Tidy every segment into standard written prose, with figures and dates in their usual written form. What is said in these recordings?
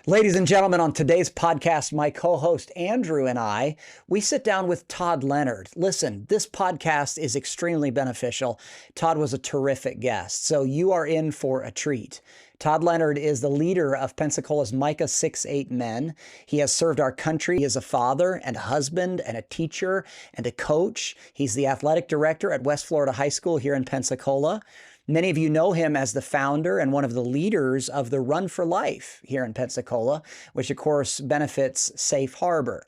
Ladies and gentlemen, on today's podcast, my co-host Andrew and we sit down with Todd Leonard. Listen, this podcast is extremely beneficial. Todd was a terrific guest, so you are in for a treat. Todd Leonard is the leader of Pensacola's Micah 6-8 men. He has served our country. He is a father and a husband and a teacher and a coach. He's the athletic director at West Florida High School here in Pensacola. Many of you know him as the founder and one of the leaders of the Run for Life here in Pensacola, which of course benefits Safe Harbor.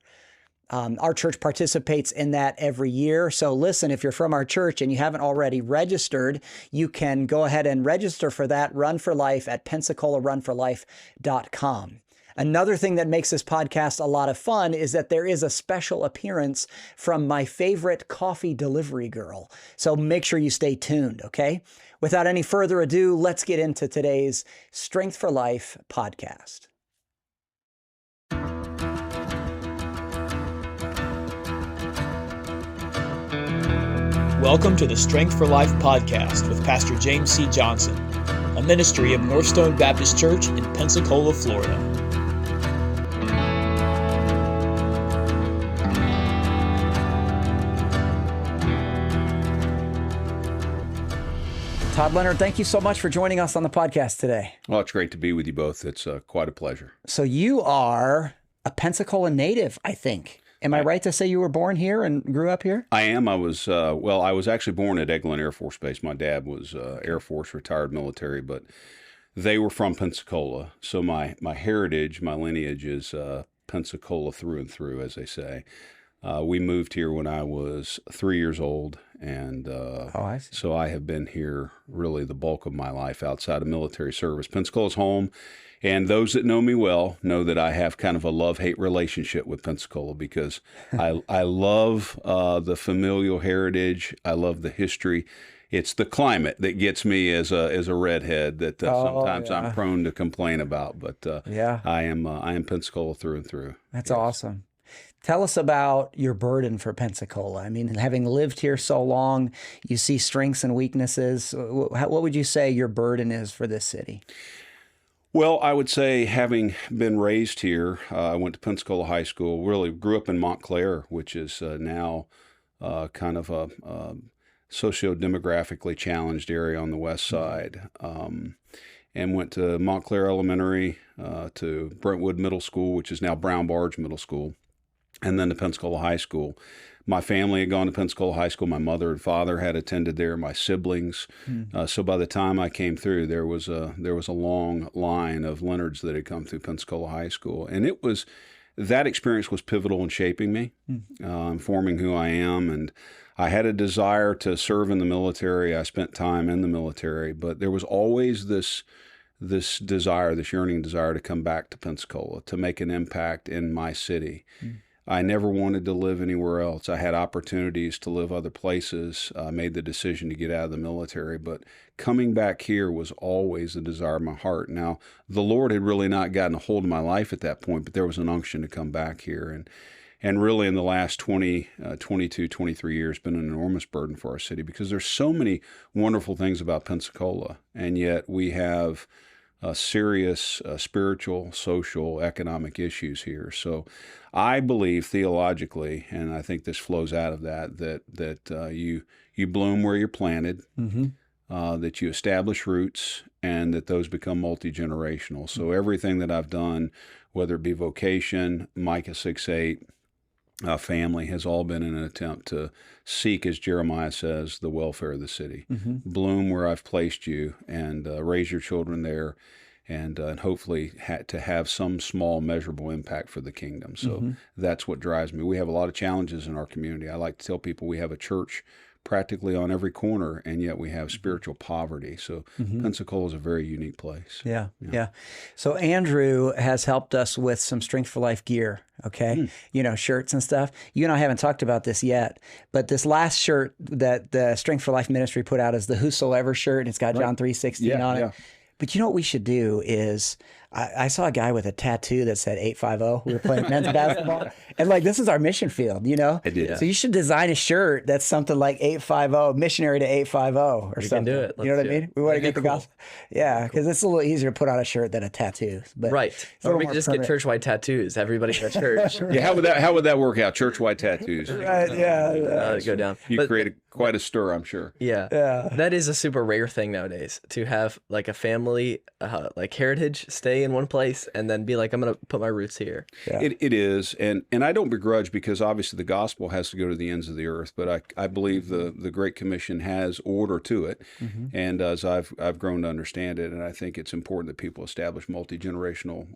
Our church participates in that every year. So listen, if you're from our church and you haven't already registered, you can go ahead and register for that Run for Life at PensacolaRunForLife.com. Another thing that makes this podcast a lot of fun is that there is a special appearance from my favorite coffee delivery girl. So make sure you stay tuned, okay? Without any further ado, let's get into today's Strength for Life podcast. Welcome to the Strength for Life podcast with Pastor James C. Johnson, a ministry of NorthStone Baptist Church in Pensacola, Florida. Todd Leonard, thank you so much for joining us on the podcast today. Well, it's great to be with you both. It's quite a pleasure. So you are a Pensacola native, I think. Am I right to say you were born here and grew up here? I am. I was actually born at Eglin Air Force Base. My dad was Air Force, retired military, but they were from Pensacola. So my heritage, my lineage is Pensacola through and through, as they say. We moved here when I was 3 years old, and so I have been here really the bulk of my life outside of military service. Pensacola's home, and those that know me well know that I have kind of a love-hate relationship with Pensacola because I love the familial heritage. I love the history. It's the climate that gets me as a redhead that sometimes I'm prone to complain about. But I am Pensacola through and through. That's awesome. Tell us about your burden for Pensacola. I mean, having lived here so long, you see strengths and weaknesses. What would you say your burden is for this city? Well, I would say having been raised here, I went to Pensacola High School, really grew up in Montclair, which is now kind of a socio-demographically challenged area on the west side, and went to Montclair Elementary, to Brentwood Middle School, which is now Brown Barge Middle School, and then to Pensacola High School. My family had gone to Pensacola High School. My mother and father had attended there. My siblings. So by the time I came through, there was a long line of Leonards that had come through Pensacola High School, and that experience was pivotal in shaping me, forming who I am. And I had a desire to serve in the military. I spent time in the military, but there was always this desire, this yearning desire to come back to Pensacola, to make an impact in my city. I never wanted to live anywhere else. I had opportunities to live other places. I made the decision to get out of the military, but coming back here was always the desire of my heart. Now, the Lord had really not gotten a hold of my life at that point, but there was an unction to come back here. And really in the last 22, 23 years, been an enormous burden for our city because there's so many wonderful things about Pensacola, and yet we have serious spiritual, social, economic issues here. So I believe theologically, and I think this flows out of that you bloom where you're planted, that you establish roots, and that those become multi-generational. So everything that I've done, whether it be vocation, Micah 6-8, family, has all been in an attempt to seek, as Jeremiah says, the welfare of the city. Bloom where I've placed you, and raise your children there, and hopefully to have some small measurable impact for the kingdom. So that's what drives me. We have a lot of challenges in our community. I like to tell people we have a church practically on every corner, and yet we have spiritual poverty. So Pensacola is a very unique place. Yeah. So Andrew has helped us with some Strength for Life gear, okay? Shirts and stuff. You and I haven't talked about this yet, but this last shirt that the Strength for Life ministry put out is the Whosoever shirt, and it's got John 3:16 on it. But you know what we should do is I saw a guy with a tattoo that said 850. We were playing men's basketball. And like, this is our mission field, you know? I did. So you should design a shirt that's something like 850, missionary to 850 or We something. can do it. You know what I mean? We want to get the cool. gospel. Yeah, because it's a little easier to put on a shirt than a tattoo. But Right. it's a Or little we more could just permanent. get church-wide tattoos. Everybody in the church. Yeah, how would that work out? Church-wide tattoos. Right, yeah. Go down. You But- created quite a stir, I'm sure. Yeah. That is a super rare thing nowadays, to have like a family, like heritage, stay in one place and then be like, I'm going to put my roots here. Yeah. It is, and I don't begrudge, because obviously the gospel has to go to the ends of the earth. But I believe the Great Commission has order to it, and as I've grown to understand it, and I think it's important that people establish multi-generational,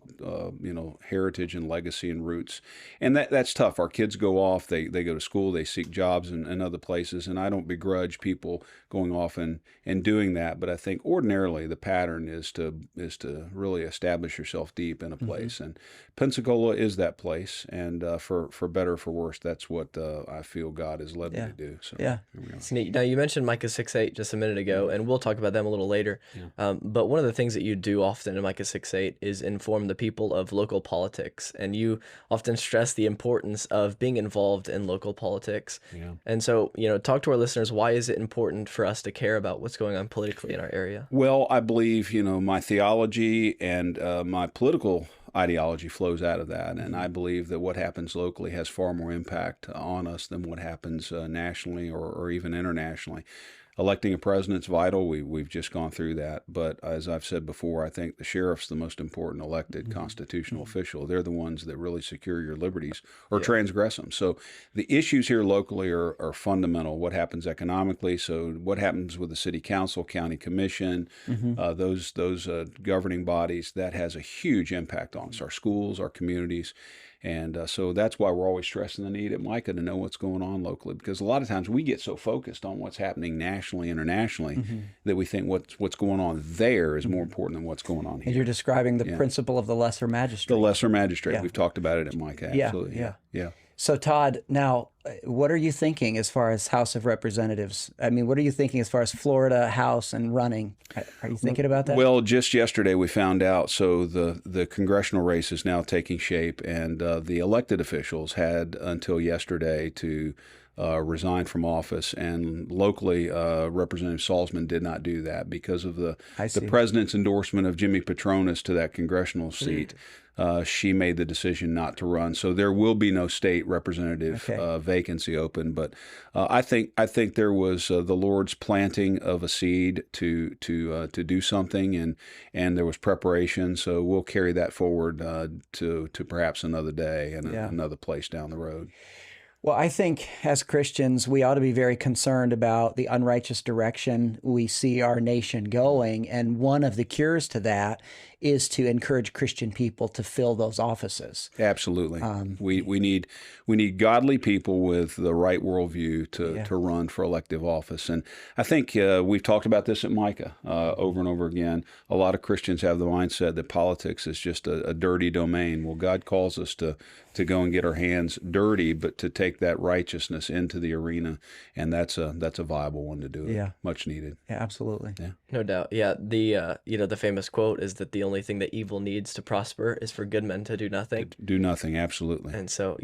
heritage and legacy and roots, and that's tough. Our kids go off, they go to school, they seek jobs in other places, and I don't begrudge people going off and doing that. But I think ordinarily the pattern is to really establish yourself deep in a place, and Pensacola is that place. And for better or for worse, that's what I feel God has led me to do. So Yeah. here we are. It's neat. Now, you mentioned Micah 6:8 just a minute ago, and we'll talk about them a little later. But one of the things that you do often in Micah 6:8 is inform the people of local politics, and you often stress the importance of being involved in local politics. Yeah. And so, talk to our listeners. Why is it important for us to care about what's going on politically in our area? Well, I believe, my theology and my political ideology flows out of that. And I believe that what happens locally has far more impact on us than what happens nationally or even internationally. Electing a president's vital. We've just gone through that. But as I've said before, I think the sheriff's the most important elected constitutional official. They're the ones that really secure your liberties or transgress them. So the issues here locally are fundamental. What happens economically? So what happens with the city council, county commission, those governing bodies, that has a huge impact on us, our schools, our communities. And so that's why we're always stressing the need at Micah to know what's going on locally, because a lot of times we get so focused on what's happening nationally, internationally, that we think what's going on there is more important than what's going on And here. you're describing the principle of the lesser magistrate. The lesser magistrate. Yeah. We've talked about it at Micah. Yeah, Absolutely. yeah. So, Todd, now, what are you thinking as far as House of Representatives? I mean, what are you thinking as far as Florida House and running? Are you thinking about that? Well, just yesterday we found out. So the congressional race is now taking shape, and the elected officials had until yesterday to resign from office. And locally, Representative Salzman did not do that because of the president's endorsement of Jimmy Petronas to that congressional seat. She made the decision not to run, so there will be no state representative vacancy open. But I think there was the Lord's planting of a seed to do something, and there was preparation. So we'll carry that forward to perhaps another day and another place down the road. Well, I think as Christians, we ought to be very concerned about the unrighteous direction we see our nation going. And one of the cures to that is to encourage Christian people to fill those offices. Absolutely. We need godly people with the right worldview to run for elective office. And I think we've talked about this at Micah over and over again. A lot of Christians have the mindset that politics is just a dirty domain. Well, God calls us to go and get our hands dirty, but to take that righteousness into the arena, and that's a viable one to do it. Yeah. Much needed. Yeah, absolutely. Yeah. No doubt. Yeah. The famous quote is that the only thing that evil needs to prosper is for good men to do nothing. Do nothing, absolutely. And so,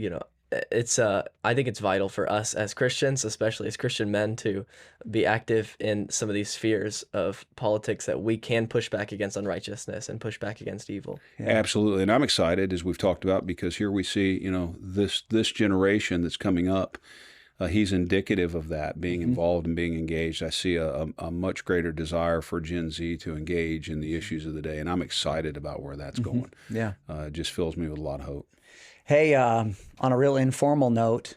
it's I think it's vital for us as Christians, especially as Christian men, to be active in some of these spheres of politics that we can push back against unrighteousness and push back against evil. Yeah. Absolutely. And I'm excited, as we've talked about, because here we see, this generation that's coming up. He's indicative of that, being involved and being engaged. I see a much greater desire for Gen Z to engage in the issues of the day, and I'm excited about where that's going. Yeah. It just fills me with a lot of hope. Hey, on a real informal note,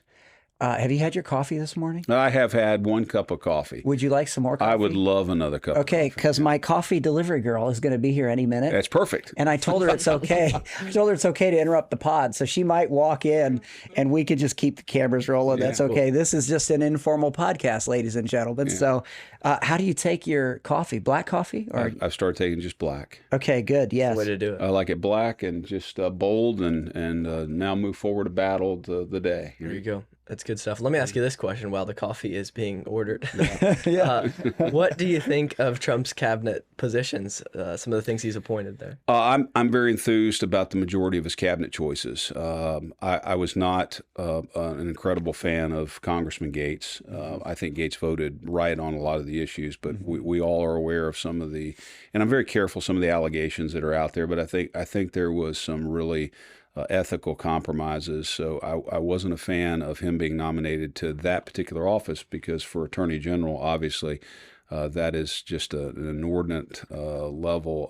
have you had your coffee this morning? I have had one cup of coffee. Would you like some more coffee? I would love another cup. Okay, because my coffee delivery girl is going to be here any minute. That's perfect. And I told her it's okay. I told her it's okay to interrupt the pod, so she might walk in and we could just keep the cameras rolling. Yeah, That's okay. cool. This is just an informal podcast, ladies and gentlemen. Yeah. So how do you take your coffee? Black coffee? Or I've started taking just black. Okay, good. Yes. Way to do it. I like it black and just bold, and now move forward to battle the day. There you go. That's good stuff. Let me ask you this question while the coffee is being ordered. Yeah. What do you think of Trump's cabinet positions? Some of the things he's appointed there. I'm very enthused about the majority of his cabinet choices. I was not an incredible fan of Congressman Gates. I think Gates voted right on a lot of the issues, but we all are aware of some of the, and I'm very careful some of the allegations that are out there. But I think there was some really ethical compromises. So I wasn't a fan of him being nominated to that particular office because for Attorney General, obviously, that is just an inordinate level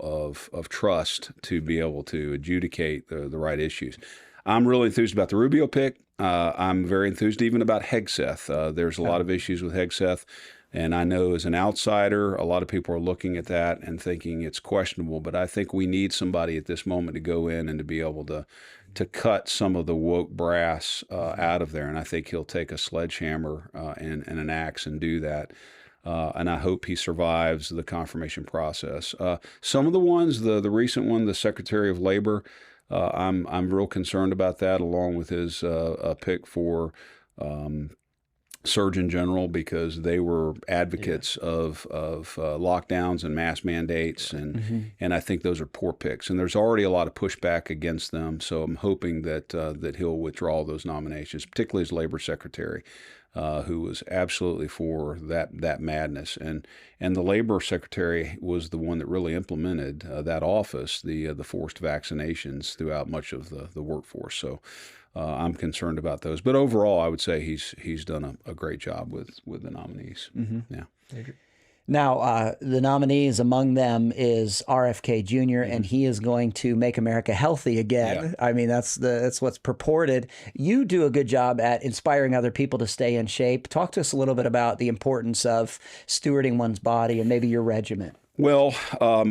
of trust to be able to adjudicate the right issues. I'm really enthused about the Rubio pick. I'm very enthused even about Hegseth. There's a lot of issues with Hegseth. And I know as an outsider, a lot of people are looking at that and thinking it's questionable. But I think we need somebody at this moment to go in and to be able to cut some of the woke brass out of there. And I think he'll take a sledgehammer and an axe and do that. And I hope he survives the confirmation process. Some of the ones, the recent one, the Secretary of Labor, I'm real concerned about that, along with his pick for Surgeon General, because they were advocates of lockdowns and mask mandates, and I think those are poor picks. And there's already a lot of pushback against them, so I'm hoping that he'll withdraw those nominations, particularly as Labor Secretary, who was absolutely for that madness. And the Labor Secretary was the one that really implemented that office, the forced vaccinations throughout much of the workforce. So. I'm concerned about those, but overall, I would say he's done a great job with the nominees. Yeah. Now, the nominees, among them is RFK Jr., and he is going to make America healthy again. Yeah. I mean, that's what's purported. You do a good job at inspiring other people to stay in shape. Talk to us a little bit about the importance of stewarding one's body and maybe your regimen. Well,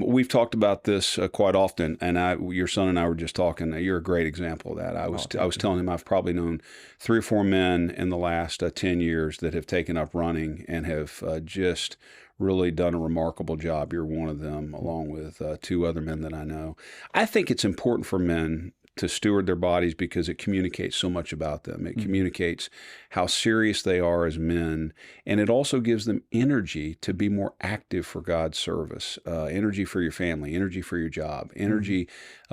we've talked about this quite often, and your son and I were just talking. You're a great example of that. I was telling him I've probably known 3 or 4 men in the last 10 years that have taken up running and have just really done a remarkable job. You're one of them, along with 2 other men that I know. I think it's important for men to steward their bodies because it communicates so much about them. It communicates how serious they are as men, and it also gives them energy to be more active for God's service, energy for your family, energy for your job, energy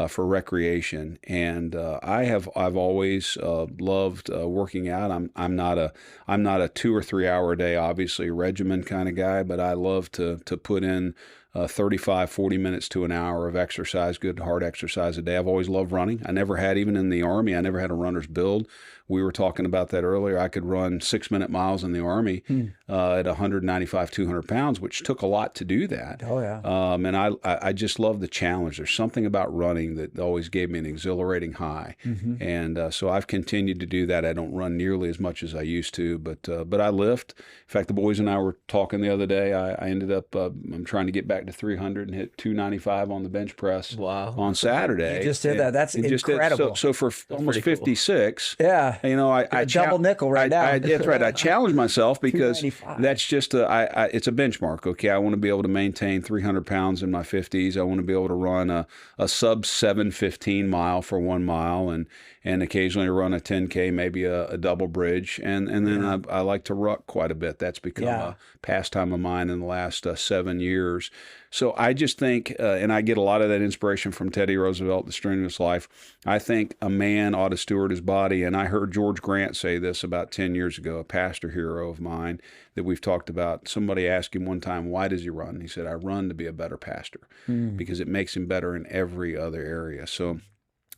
for recreation. And I've always loved working out. I'm not a 2 or 3 hour a day, obviously, regimen kind of guy, but I love to put in 35, 40 minutes to an hour of exercise, good hard exercise a day. I've always loved running. I never had, even in the Army, I never had a runner's build. We were talking about that earlier. I could run 6-minute miles in the Army at 195, 200 pounds, which took a lot to do that. Oh, yeah. And I just love the challenge. There's something about running that always gave me an exhilarating high. And so I've continued to do that. I don't run nearly as much as I used to, but I lift. In fact, the boys and I were talking the other day. I ended up, I'm trying to get back to 300 and hit 295 on the bench press on Saturday. You just did that. That's incredible. So for almost 56, I double nickel right now. That's right. I challenge myself because that's just it's a benchmark. Okay, I want to be able to maintain 300 pounds in my 50s. I want to be able to run a sub 7:15 mile for 1 mile, and occasionally run a 10K, maybe a double bridge, and then I like to ruck quite a bit. That's become a pastime of mine in the last 7 years. So I just think, and I get a lot of that inspiration from Teddy Roosevelt, The Strenuous Life. I think a man ought to steward his body, and I heard George Grant say this about 10 years ago, a pastor hero of mine that we've talked about. Somebody asked him one time, why does he run? He said, I run to be a better pastor because it makes him better in every other area. So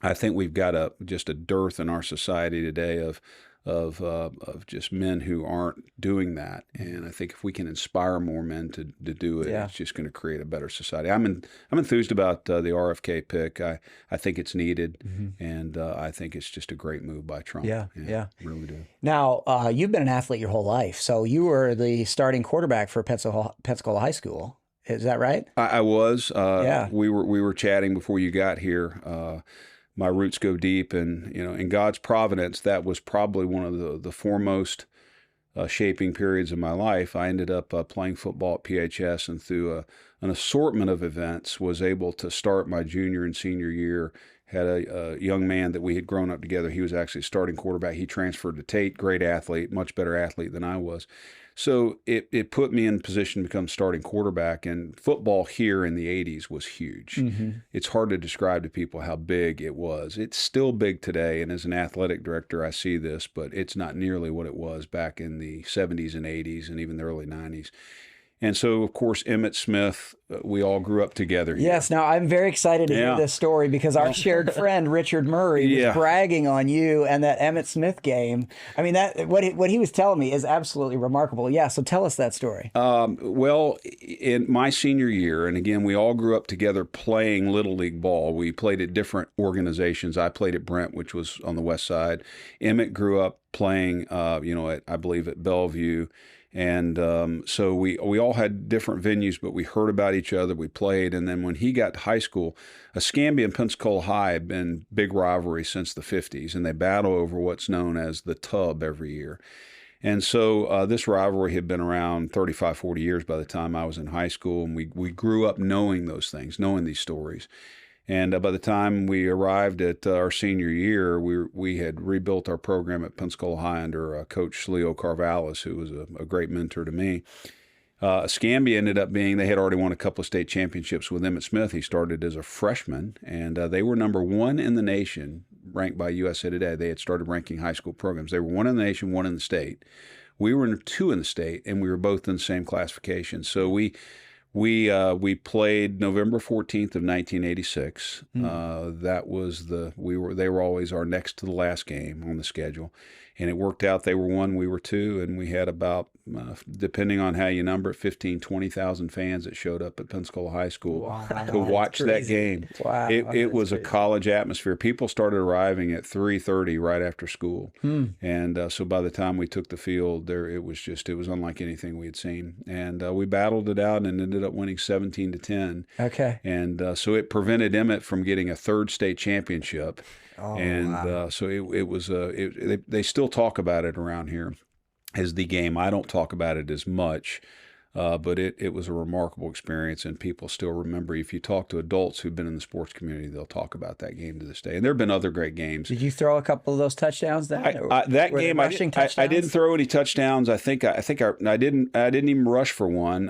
I think we've got just a dearth in our society today of just men who aren't doing that, and I think if we can inspire more men to do it, it's just going to create a better society. I'm enthused about the RFK pick. I think it's needed, and I think it's just a great move by Trump. Yeah, really do. Now, you've been an athlete your whole life, so you were the starting quarterback for Pensacola High School. Is that right? I was. We were chatting before you got here. My roots go deep, and in God's providence, that was probably one of the foremost shaping periods of my life. I ended up playing football at PHS, and through an assortment of events, was able to start my junior and senior year had a young man that we had grown up together. He was actually a starting quarterback. He transferred to Tate, great athlete, much better athlete than I was. So it put me in position to become starting quarterback, and football here in the 80s was huge. It's hard to describe to people how big it was. It's still big today, and as an athletic director, I see this, but it's not nearly what it was back in the 70s and 80s and even the early 90s. And so, of course, Emmitt Smith, we all grew up together here. Yes. Now, I'm very excited to hear this story because our shared friend, Richard Murray, was bragging on you and that Emmitt Smith game. I mean, that what he was telling me is absolutely remarkable. Yeah, so tell us that story. Well, in my senior year, and again, we all grew up together playing Little League ball. We played at different organizations. I played at Brent, which was on the west side. Emmitt grew up playing, I believe at Bellevue. And so we all had different venues, but we heard about each other. We played. And then when he got to high school, Escambia and Pensacola High had been big rivalries since the 50s, and they battle over what's known as the Tub every year. And so this rivalry had been around 35, 40 years by the time I was in high school, and we grew up knowing those things, knowing these stories. And by the time we arrived at our senior year, we had rebuilt our program at Pensacola High under Coach Leo Carvallis, who was a great mentor to me. Escambia ended up being, they had already won a couple of state championships with Emmitt Smith. He started as a freshman, and they were number one in the nation, ranked by USA Today. They had started ranking high school programs. They were one in the nation, one in the state. We were two in the state, and we were both in the same classification. So we played November 14th of 1986. That was they were always our next to the last game on the schedule. And it worked out. They were one, we were two, and we had about, depending on how you number it, 15,000, 20,000 fans that showed up at Pensacola High School to watch that game. Wow. It was a college atmosphere. People started arriving at 3:30 right after school. And so by the time we took the field, it was unlike anything we had seen. And we battled it out and ended up winning 17-10. Okay. And so it prevented Emmitt from getting a third state championship. So it was they still talk about it around here as the game. I don't talk about it as much, but it was a remarkable experience, and people still remember. If you talk to adults who've been in the sports community, they'll talk about that game to this day. And there have been other great games. Did you throw a couple of those touchdowns then? That game, I didn't throw any touchdowns. I didn't even rush for one.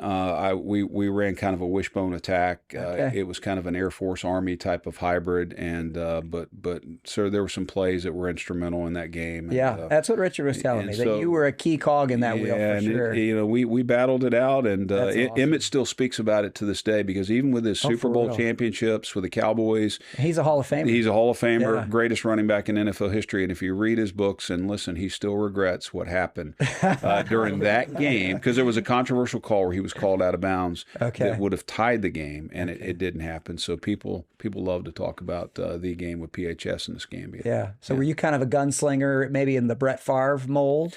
We ran kind of a wishbone attack. It was kind of an Air Force Army type of hybrid, and but so there were some plays that were instrumental in that game. And, that's what Richard was telling me, that you were a key cog in that wheel for sure. We battled it out. And awesome. Emmitt still speaks about it to this day, because even with his Super Bowl championships with the Cowboys, he's a Hall of Famer. He's a Hall of Famer, greatest running back in NFL history. And if you read his books and listen, he still regrets what happened during that game, because there was a controversial call where he was called out of bounds that would have tied the game, and it didn't happen. So people love to talk about the game with PHS and Escambia. Yeah. So were you kind of a gunslinger, maybe in the Brett Favre mold?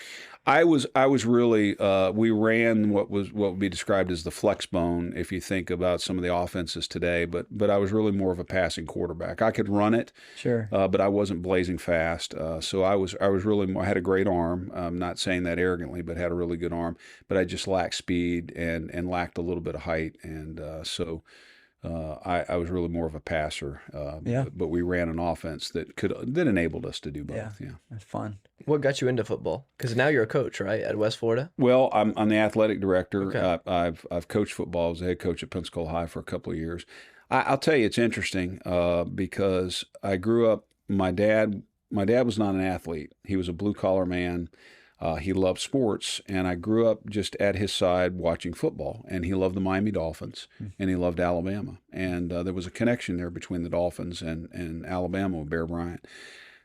I was really, we ran what would be described as the flex bone, if you think about some of the offenses today, but I was really more of a passing quarterback. I could run it, but I wasn't blazing fast. So I was really, I had a great arm. I'm not saying that arrogantly, but had a really good arm, but I just lacked speed and lacked a little bit of height. And I was really more of a passer, but we ran an offense that enabled us to do both. Yeah, that's fun. What got you into football? Because now you're a coach, right, at West Florida? Well, I'm the athletic director. Okay. I've coached football. I was the head coach at Pensacola High for a couple of years. I'll tell you, it's interesting because I grew up. My dad was not an athlete. He was a blue collar man. He loved sports, and I grew up just at his side watching football. And he loved the Miami Dolphins, and he loved Alabama. And there was a connection there between the Dolphins and Alabama with Bear Bryant.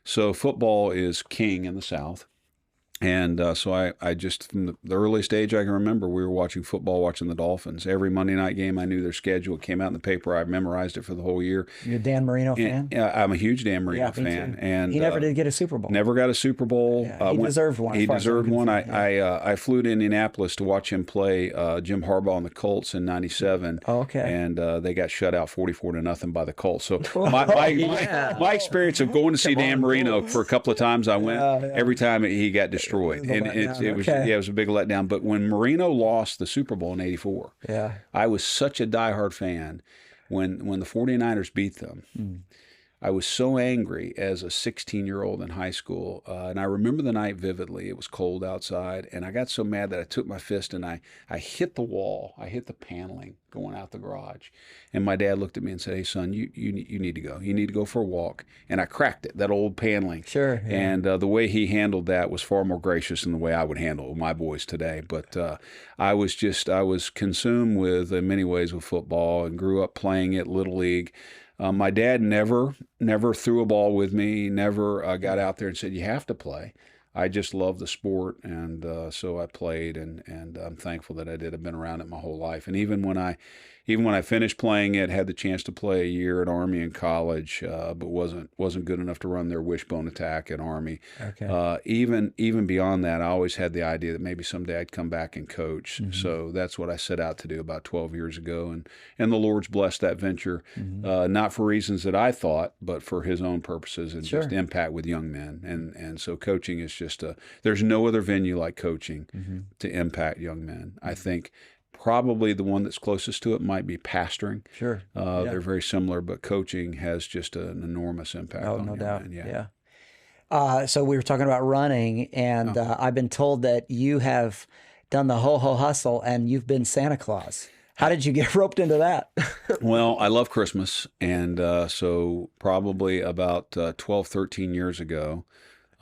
So football is king in the South. And so I just, from the earliest age I can remember, we were watching football, watching the Dolphins. Every Monday night game, I knew their schedule. It came out in the paper. I memorized it for the whole year. You're a Dan Marino fan? Yeah, I'm a huge Dan Marino fan. And he never did get a Super Bowl. Never got a Super Bowl. Yeah, he deserved one. He deserved one. I flew to Indianapolis to watch him play Jim Harbaugh and the Colts in '97. Oh, okay. And they got shut out 44-0 by the Colts. So my experience of going to see Dan Marino for a couple of times, I went every time he got destroyed. And it was a big letdown. But when Marino lost the Super Bowl in '84, I was such a diehard fan when the 49ers beat them. I was so angry as a 16-year-old in high school, and I remember the night vividly. It was cold outside, and I got so mad that I took my fist and I hit the wall. I hit the paneling going out the garage. And my dad looked at me and said, "Hey, son, you need to go. You need to go for a walk." And I cracked it, that old paneling. Sure. Yeah. And the way he handled that was far more gracious than the way I would handle my boys today. But I was consumed with, in many ways, with football and grew up playing it, Little League. My dad never threw a ball with me, never got out there and said, "You have to play." I just love the sport, and so I played, and I'm thankful that I did. I've been around it my whole life. And even when I finished playing it, had the chance to play a year at Army in college, but wasn't good enough to run their wishbone attack at Army. Okay. Even beyond that, I always had the idea that maybe someday I'd come back and coach. Mm-hmm. So that's what I set out to do about 12 years ago, and the Lord's blessed that venture, not for reasons that I thought, but for His own purposes and Sure. just impact with young men. And so coaching is just there's no other venue like coaching to impact young men. I think probably the one that's closest to it might be pastoring. Sure. They're very similar, but coaching has just an enormous impact on no young doubt. men. Yeah. So we were talking about running, and I've been told that you have done the ho-ho hustle and you've been Santa Claus. How did you get roped into that? Well, I love Christmas, and so probably about 12, 13 years ago,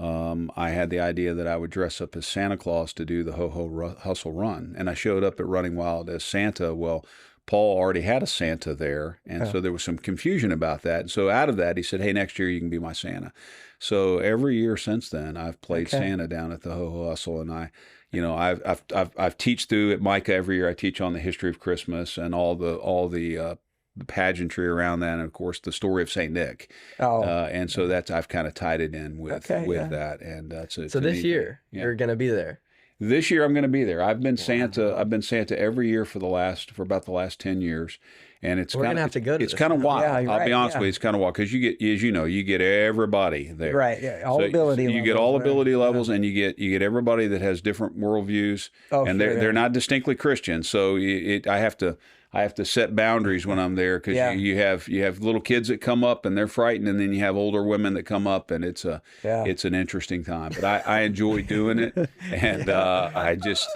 I had the idea that I would dress up as Santa Claus to do the ho-ho hustle run. And I showed up at Running Wild as Santa. Well, Paul already had a Santa there, and so there was some confusion about that. And so out of that, he said, "Hey, next year you can be my Santa." So every year since then, I've played Santa down at the ho-ho hustle, and I've teach through at Micah every year. I teach on the history of Christmas and all the pageantry around that, and of course the story of Saint Nick. And so I've kind of tied it in with that. And so this year you're going to be there. This year I'm going to be there. I've been Santa. I've been Santa every year for about the last 10 years. And we're going to have to go to it's kind of wild. I'll be honest with you, it's kind of wild because you get, as you know, you get everybody there. Right. Yeah. All ability levels. You get all ability levels, and you get everybody that has different worldviews, and they're not distinctly Christian. So I have to set boundaries when I'm there, because you have little kids that come up and they're frightened, and then you have older women that come up, and it's an interesting time. But I enjoy doing it, and I just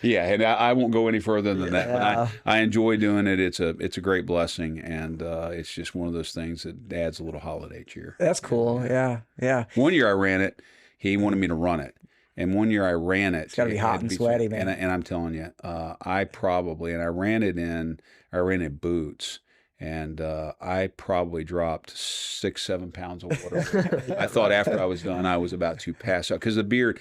and I won't go any further than that. But I enjoy doing it. It's a great blessing, and it's just one of those things that adds a little holiday cheer. That's cool. Yeah. One year I ran it. He wanted me to run it. And one year I ran it. It's got to be hot and sweaty, man. And I'm telling you, I ran it in boots, and I probably dropped 6-7 pounds of water. I thought after I was done, I was about to pass out, because the beard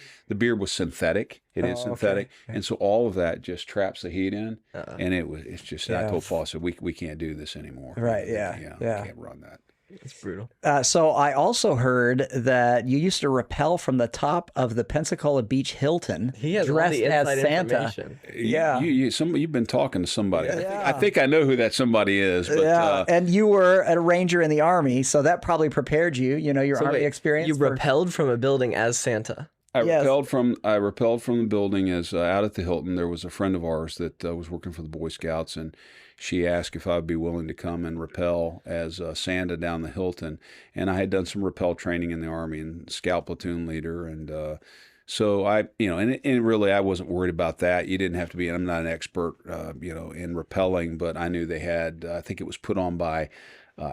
was synthetic. It is synthetic, and so all of that just traps the heat in, and it's just. I told Paul, I said, we can't do this anymore. Right? We can't run that. It's brutal. So I also heard that you used to rappel from the top of the Pensacola Beach Hilton, he has dressed all the as inside Santa. information. Yeah. You've been talking to somebody. I think I know who that somebody is. But, and you were a Ranger in the Army, so that probably prepared you. You know, your Army experience. You rappelled from a building as Santa. I rappelled from the building as out at the Hilton. There was a friend of ours that was working for the Boy Scouts, and she asked if I would be willing to come and rappel as Santa down the Hilton. And I had done some rappel training in the Army and scout platoon leader. And so and really I wasn't worried about that. You didn't have to be, I'm not an expert, in rappelling, but I knew they had, I think it was put on by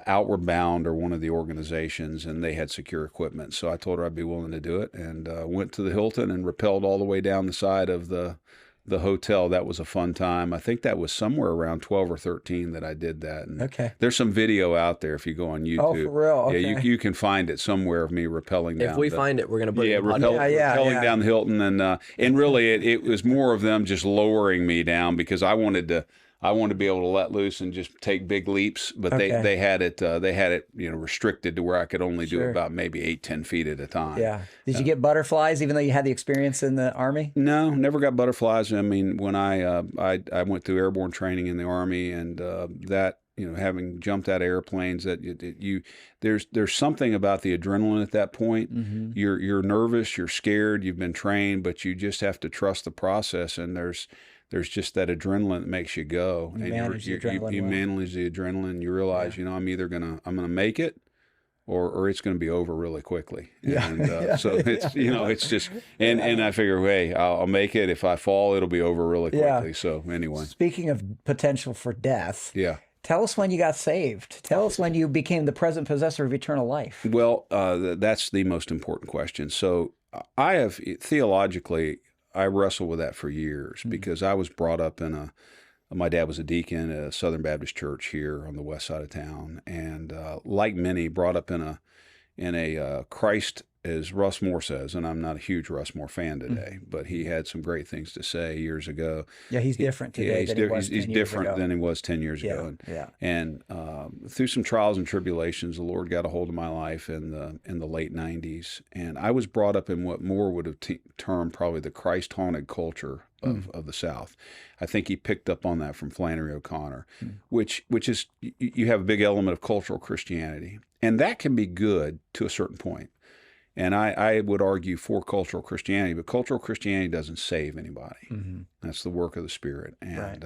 Outward Bound or one of the organizations, and they had secure equipment. So I told her I'd be willing to do it, and went to the Hilton and rappelled all the way down the side of the hotel. That was a fun time. I think that was somewhere around 12 or 13 that I did that. And there's some video out there if you go on YouTube. Oh, for real? Okay. Yeah, you can find it somewhere of me rappelling down. If we find it, we're going to put it in rappelling down the Hilton. And really it was more of them just lowering me down, because I wanted to be able to let loose and just take big leaps, but they had it restricted to where I could only do about maybe 8-10 feet at a time. Yeah. Did you get butterflies even though you had the experience in the Army? No, never got butterflies. I mean, when I went through airborne training in the Army, and that, having jumped out of airplanes, there's something about the adrenaline at that point. Mm-hmm. You're nervous, you're scared, you've been trained, but you just have to trust the process, and there's just that adrenaline that makes you go. You manage the adrenaline. You manage the adrenaline. You realize, I'm gonna make it, or it's going to be over really quickly. Yeah. And so it's, it's just, and I figure, hey, I'll make it. If I fall, it'll be over really quickly. Yeah. So anyway. Speaking of potential for death, Yeah. tell us when you got saved. Tell us when you became the present possessor of eternal life. Well, that's the most important question. So I have, theologically, I wrestled with that for years because I was brought up my dad was a deacon at a Southern Baptist church here on the west side of town, and like many, brought up in a Christ, as Russ Moore says, and I'm not a huge Russ Moore fan today, but he had some great things to say years ago. Yeah, he's different today than he was 10 he's years different ago. than he was 10 years ago. And through some trials and tribulations, the Lord got a hold of my life in the late 90s, and I was brought up in what Moore would have termed probably the Christ-haunted culture of the South. I think he picked up on that from Flannery O'Connor, which is, you have a big element of cultural Christianity, and that can be good to a certain point. And I would argue for cultural Christianity, but cultural Christianity doesn't save anybody. That's the work of the Spirit. And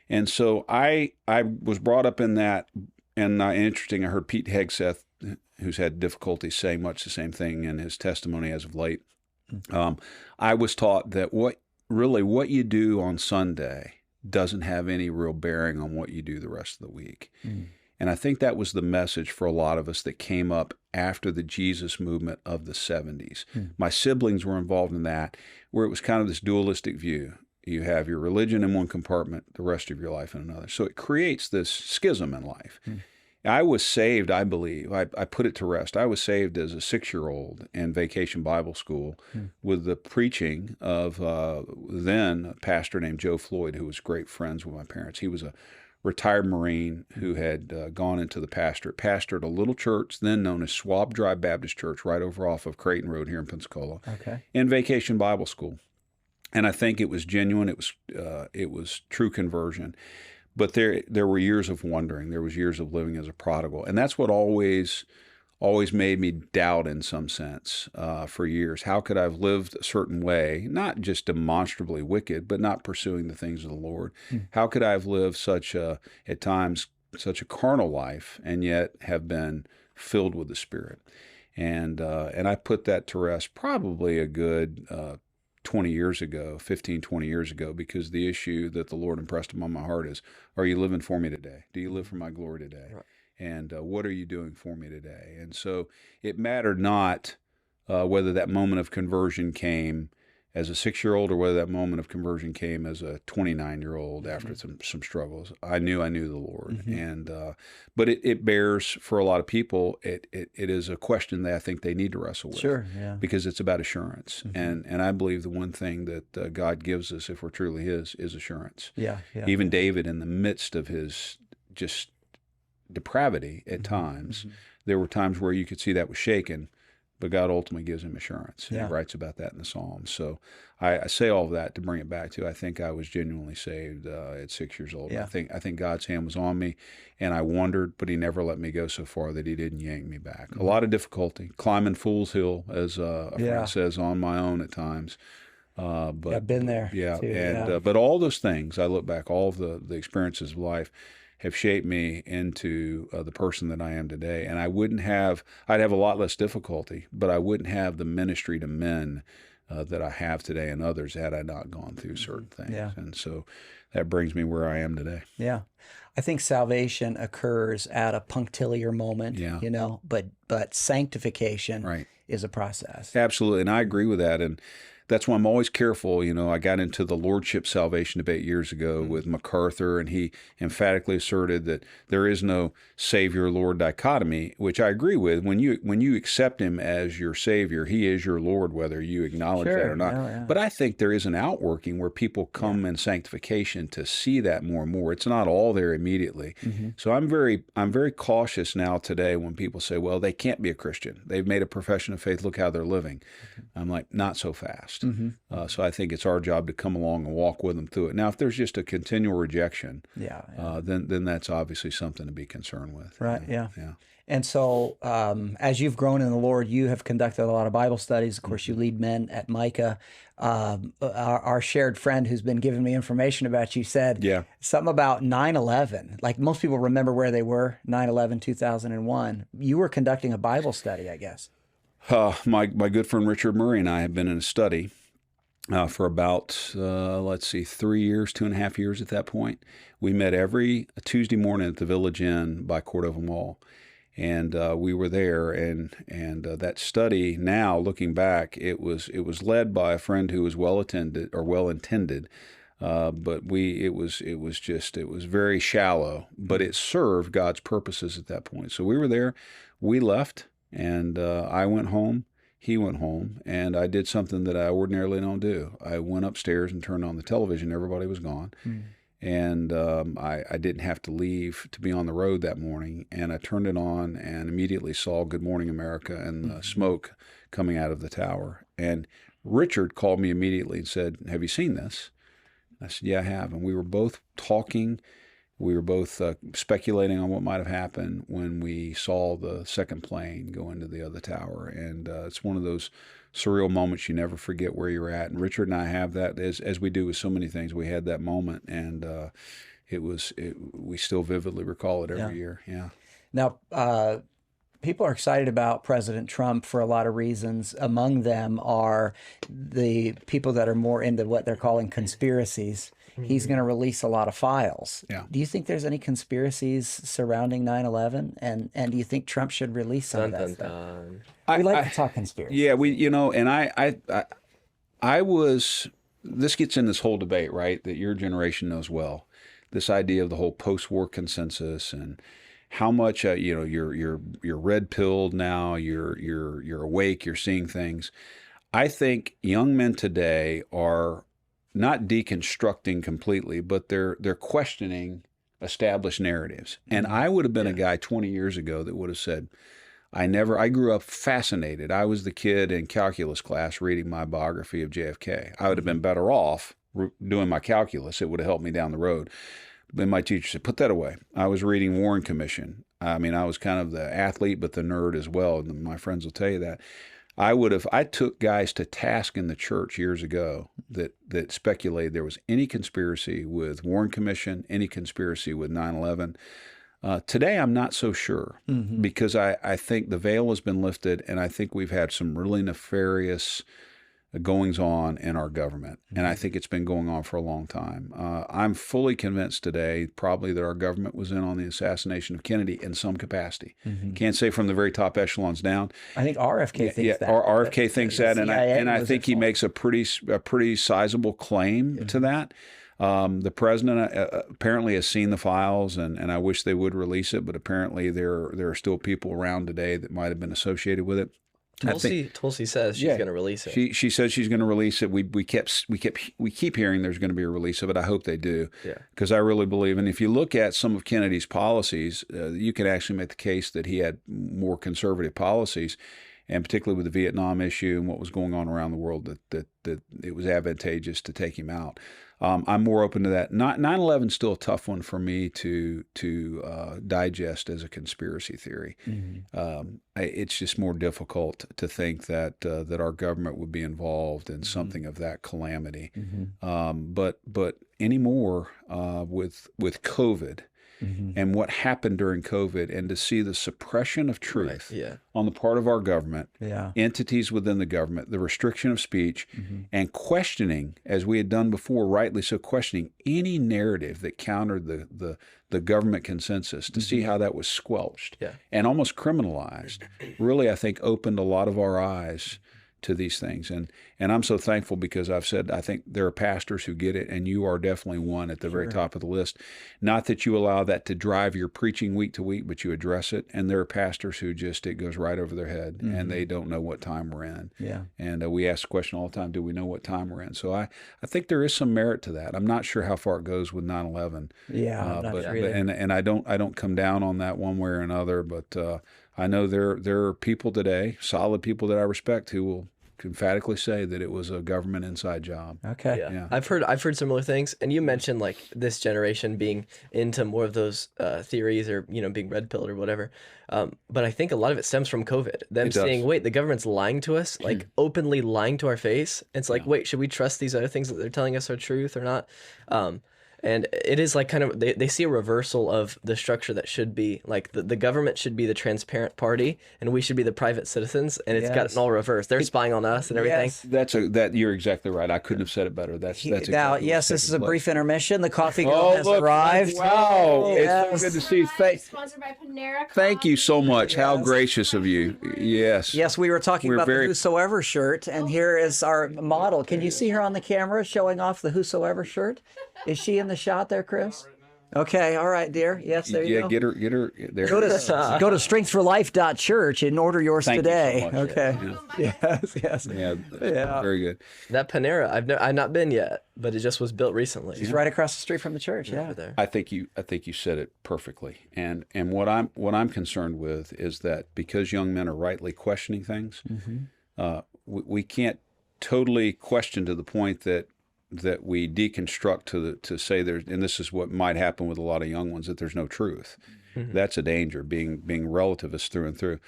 and so I was brought up in that, and interesting, I heard Pete Hegseth, who's had difficulty saying much the same thing in his testimony as of late. I was taught that what you do on Sunday doesn't have any real bearing on what you do the rest of the week. And I think that was the message for a lot of us that came up after the Jesus movement of the 70s. My siblings were involved in that, where it was kind of this dualistic view. You have your religion in one compartment, the rest of your life in another. So it creates this schism in life. I was saved, I believe, I put it to rest. I was saved as a 6-year-old in Vacation Bible School with the preaching of then a pastor named Joe Floyd, who was great friends with my parents. He was a retired Marine who had gone into the pastorate, pastored a little church then known as Swab Drive Baptist Church right over off of Creighton Road here in Pensacola, in Vacation Bible School. And I think it was genuine. It was true conversion. But there were years of wondering. There was years of living as a prodigal. And that's what always made me doubt in some sense for years. How could I have lived a certain way, not just demonstrably wicked, but not pursuing the things of the Lord? How could I have lived at times, such a carnal life and yet have been filled with the Spirit? And I put that to rest probably a good 20 years ago, 15, 20 years ago, because the issue that the Lord impressed upon my heart is, are you living for me today? Do you live for my glory today? Right. And what are you doing for me today? And so it mattered not whether that moment of conversion came as a 6-year-old or whether that moment of conversion came as a 29-year-old after some struggles. I knew the Lord. And but it bears, for a lot of people, it is a question that I think they need to wrestle with. Because it's about assurance. And I believe the one thing that God gives us, if we're truly His, is assurance. Even David, in the midst of his just depravity at times, there were times where you could see that was shaken, but God ultimately gives him assurance. And he writes about that in the Psalms. So I say all of that to bring it back to, I think I was genuinely saved at 6 years old. I think God's hand was on me, and I wondered, but He never let me go so far that He didn't yank me back. A lot of difficulty, climbing Fool's Hill, as a friend says, on my own at times. But I've been there. But all those things, I look back, all of the experiences of life have shaped me into the person that I am today. And I'd have a lot less difficulty, but I wouldn't have the ministry to men that I have today and others had I not gone through certain things. And so that brings me where I am today. I think salvation occurs at a punctiliar moment, but sanctification is a process. Absolutely. And I agree with that. And that's why I'm always careful. I got into the lordship salvation debate years ago with MacArthur, and he emphatically asserted that there is no Savior-Lord dichotomy, which I agree with. When you accept Him as your Savior, He is your Lord, whether you acknowledge that or not. But I think there is an outworking where people come in sanctification to see that more and more. It's not all there immediately. So I'm very cautious now today when people say, well, they can't be a Christian. They've made a profession of faith. Look how they're living. I'm like, not so fast. So I think it's our job to come along and walk with them through it. Now, if there's just a continual rejection, then that's obviously something to be concerned with. And so, as you've grown in the Lord, you have conducted a lot of Bible studies. Of course, you lead men at Micah. Our shared friend who's been giving me information about you said something about 9/11. Like most people remember where they were, 9/11, 2001. You were conducting a Bible study, I guess. My good friend Richard Murray and I have been in a study for about, 3 years, 2.5 years at that point. We met every Tuesday morning at the Village Inn by Cordova Mall. And we were there, and that study, now looking back, it was led by a friend who was well intended, but it was very shallow, but it served God's purposes at that point. So we were there, we left, and I went home, he went home, and I did something that I ordinarily don't do. I went upstairs and turned on the television. Everybody was gone. And I didn't have to leave to be on the road that morning. And I turned it on and immediately saw Good Morning America and the smoke coming out of the tower. And Richard called me immediately and said, "Have you seen this?" I said, "Yeah, I have." And we were both talking. We were both speculating on what might have happened when we saw the second plane go into the other tower. And it's one of those surreal moments you never forget where you're at. And Richard and I have that, as we do with so many things. We had that moment, and we still vividly recall it every year. Yeah. Now, people are excited about President Trump for a lot of reasons. Among them are the people that are more into what they're calling conspiracies. He's going to release a lot of files. Yeah. Do you think there's any conspiracies surrounding 9/11? And do you think Trump should release some of that stuff? We like to talk conspiracy. Yeah, this gets in this whole debate, right, that your generation knows well, this idea of the whole post-war consensus and how much, you're red-pilled now, you're awake, you're seeing things. I think young men today are not deconstructing completely, but they're questioning established narratives. And I would have been a guy 20 years ago that would have said, I grew up fascinated. I was the kid in calculus class reading my biography of JFK. I would have been better off doing my calculus. It would have helped me down the road. Then my teacher said, "Put that away." I was reading Warren Commission. I mean, I was kind of the athlete, but the nerd as well. And my friends will tell you that. I took guys to task in the church years ago that speculated there was any conspiracy with Warren Commission, any conspiracy with 9/11. Today, I'm not so sure because I think the veil has been lifted, and I think we've had some really nefarious goings on in our government, and I think it's been going on for a long time. I'm fully convinced today probably that our government was in on the assassination of Kennedy in some capacity. Can't say from the very top echelons down. I think RFK thinks that. RFK thinks that, and I think he makes a pretty sizable claim to that. The president apparently has seen the files, and I wish they would release it, but apparently there are still people around today that might have been associated with it. Tulsi says she's going to release it. She says she's going to release it. We keep hearing there's going to be a release of it. I hope they do, because I really believe. And if you look at some of Kennedy's policies, you can actually make the case that he had more conservative policies, and particularly with the Vietnam issue and what was going on around the world, that it was advantageous to take him out. I'm more open to that. 9/11 is still a tough one for me to digest as a conspiracy theory. It's just more difficult to think that our government would be involved in something of that calamity. But anymore with COVID. And what happened during COVID, and to see the suppression of truth on the part of our government, entities within the government, the restriction of speech, and questioning, as we had done before, rightly so, questioning any narrative that countered the government consensus, to see how that was squelched and almost criminalized, really, I think, opened a lot of our eyes to these things. And I'm so thankful, because I've said, I think there are pastors who get it, and you are definitely one at the very top of the list. Not that you allow that to drive your preaching week to week, but you address it. And there are pastors who just, it goes right over their head, and they don't know what time we're in. And we ask the question all the time, do we know what time we're in? So I think there is some merit to that. I'm not sure how far it goes with 9/11. And I don't come down on that one way or another, but I know there are people today, solid people that I respect, who emphatically say that it was a government inside job. Okay. Yeah. I've heard similar things, and you mentioned like this generation being into more of those theories, or being red pilled or whatever. But I think a lot of it stems from COVID. Them saying, "Wait, the government's lying to us, like openly lying to our face." It's like, wait, should we trust these other things that they're telling us are truth or not? And it is like kind of, they see a reversal of the structure that should be like the government should be the transparent party and we should be the private citizens, and it's gotten all reversed. They're spying on us and everything. Yes. That you're exactly right. I couldn't have said it better. That's exactly now. what's Yes, this is a taking brief place. intermission. The coffee girl has arrived. Wow, Yes. it's so good to see you. Sponsored by Panera. Thank you so much. How Yes. gracious of you. Yes. Yes, we were talking We're about very- the Whosoever shirt, and here is our model. Can you see her on the camera showing off the Whosoever shirt? Is she in the shot there, Chris? Okay, all right, dear. Yes, there you go. Get her there. Go to strengthforlife.church and order yours Thank you so today. much. Okay. Yes. Yeah, Yeah. very good. That Panera, I've not been yet, but it just was built recently. It's right across the street from the church. Yeah. Over there. I think you said it perfectly. And what I'm concerned with is that because young men are rightly questioning things, we can't totally question to the point that we deconstruct to say there's, and this is what might happen with a lot of young ones, that there's no truth. That's a danger, being relativist through and through.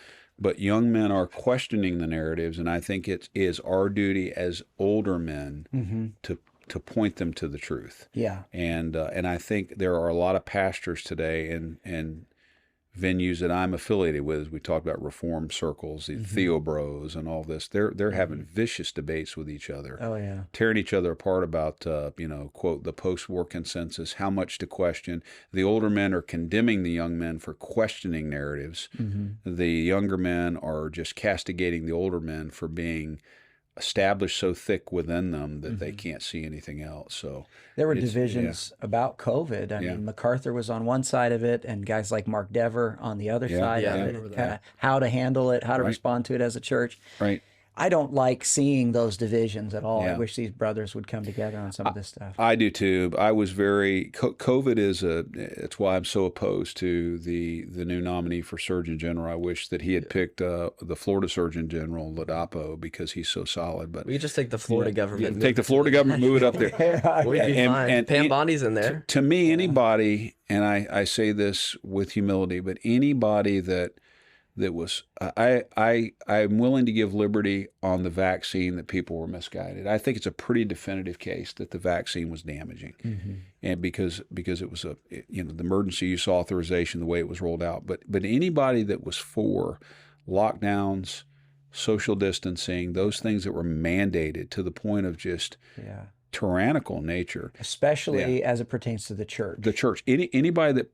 But young men are questioning the narratives, and I think it is our duty as older men to point them to the truth. Yeah. And I think there are a lot of pastors today and venues that I'm affiliated with, as we talked about reform circles, the Theobros and all this. They're having vicious debates with each other. Oh, yeah. Tearing each other apart about, quote, the post-war consensus, how much to question. The older men are condemning the young men for questioning narratives. The younger men are just castigating the older men for being established so thick within them that they can't see anything else. So there were divisions about COVID. I mean, MacArthur was on one side of it, and guys like Mark Dever on the other side Yeah, I of remember it, that. kind of how to handle it, how to respond to it as a church. Right. I don't like seeing those divisions at all. I Yeah. wish these brothers would come together on some of this stuff. I do too. I was COVID it's why I'm so opposed to the new nominee for Surgeon General. I wish that he had picked the Florida Surgeon General, Ladapo, because he's so solid. But We could just take the Florida government. take the Florida government, move it up there. We'd be fine. and- Pam and- Bondi's in there. To me, anybody, and I say this with humility, but anybody that was, I'm willing to give liberty on the vaccine that people were misguided. I think it's a pretty definitive case that the vaccine was damaging, and because it was the emergency use authorization, the way it was rolled out. But anybody that was for lockdowns, social distancing, those things that were mandated to the point of just tyrannical nature, Especially as it pertains to the church. the church, anybody that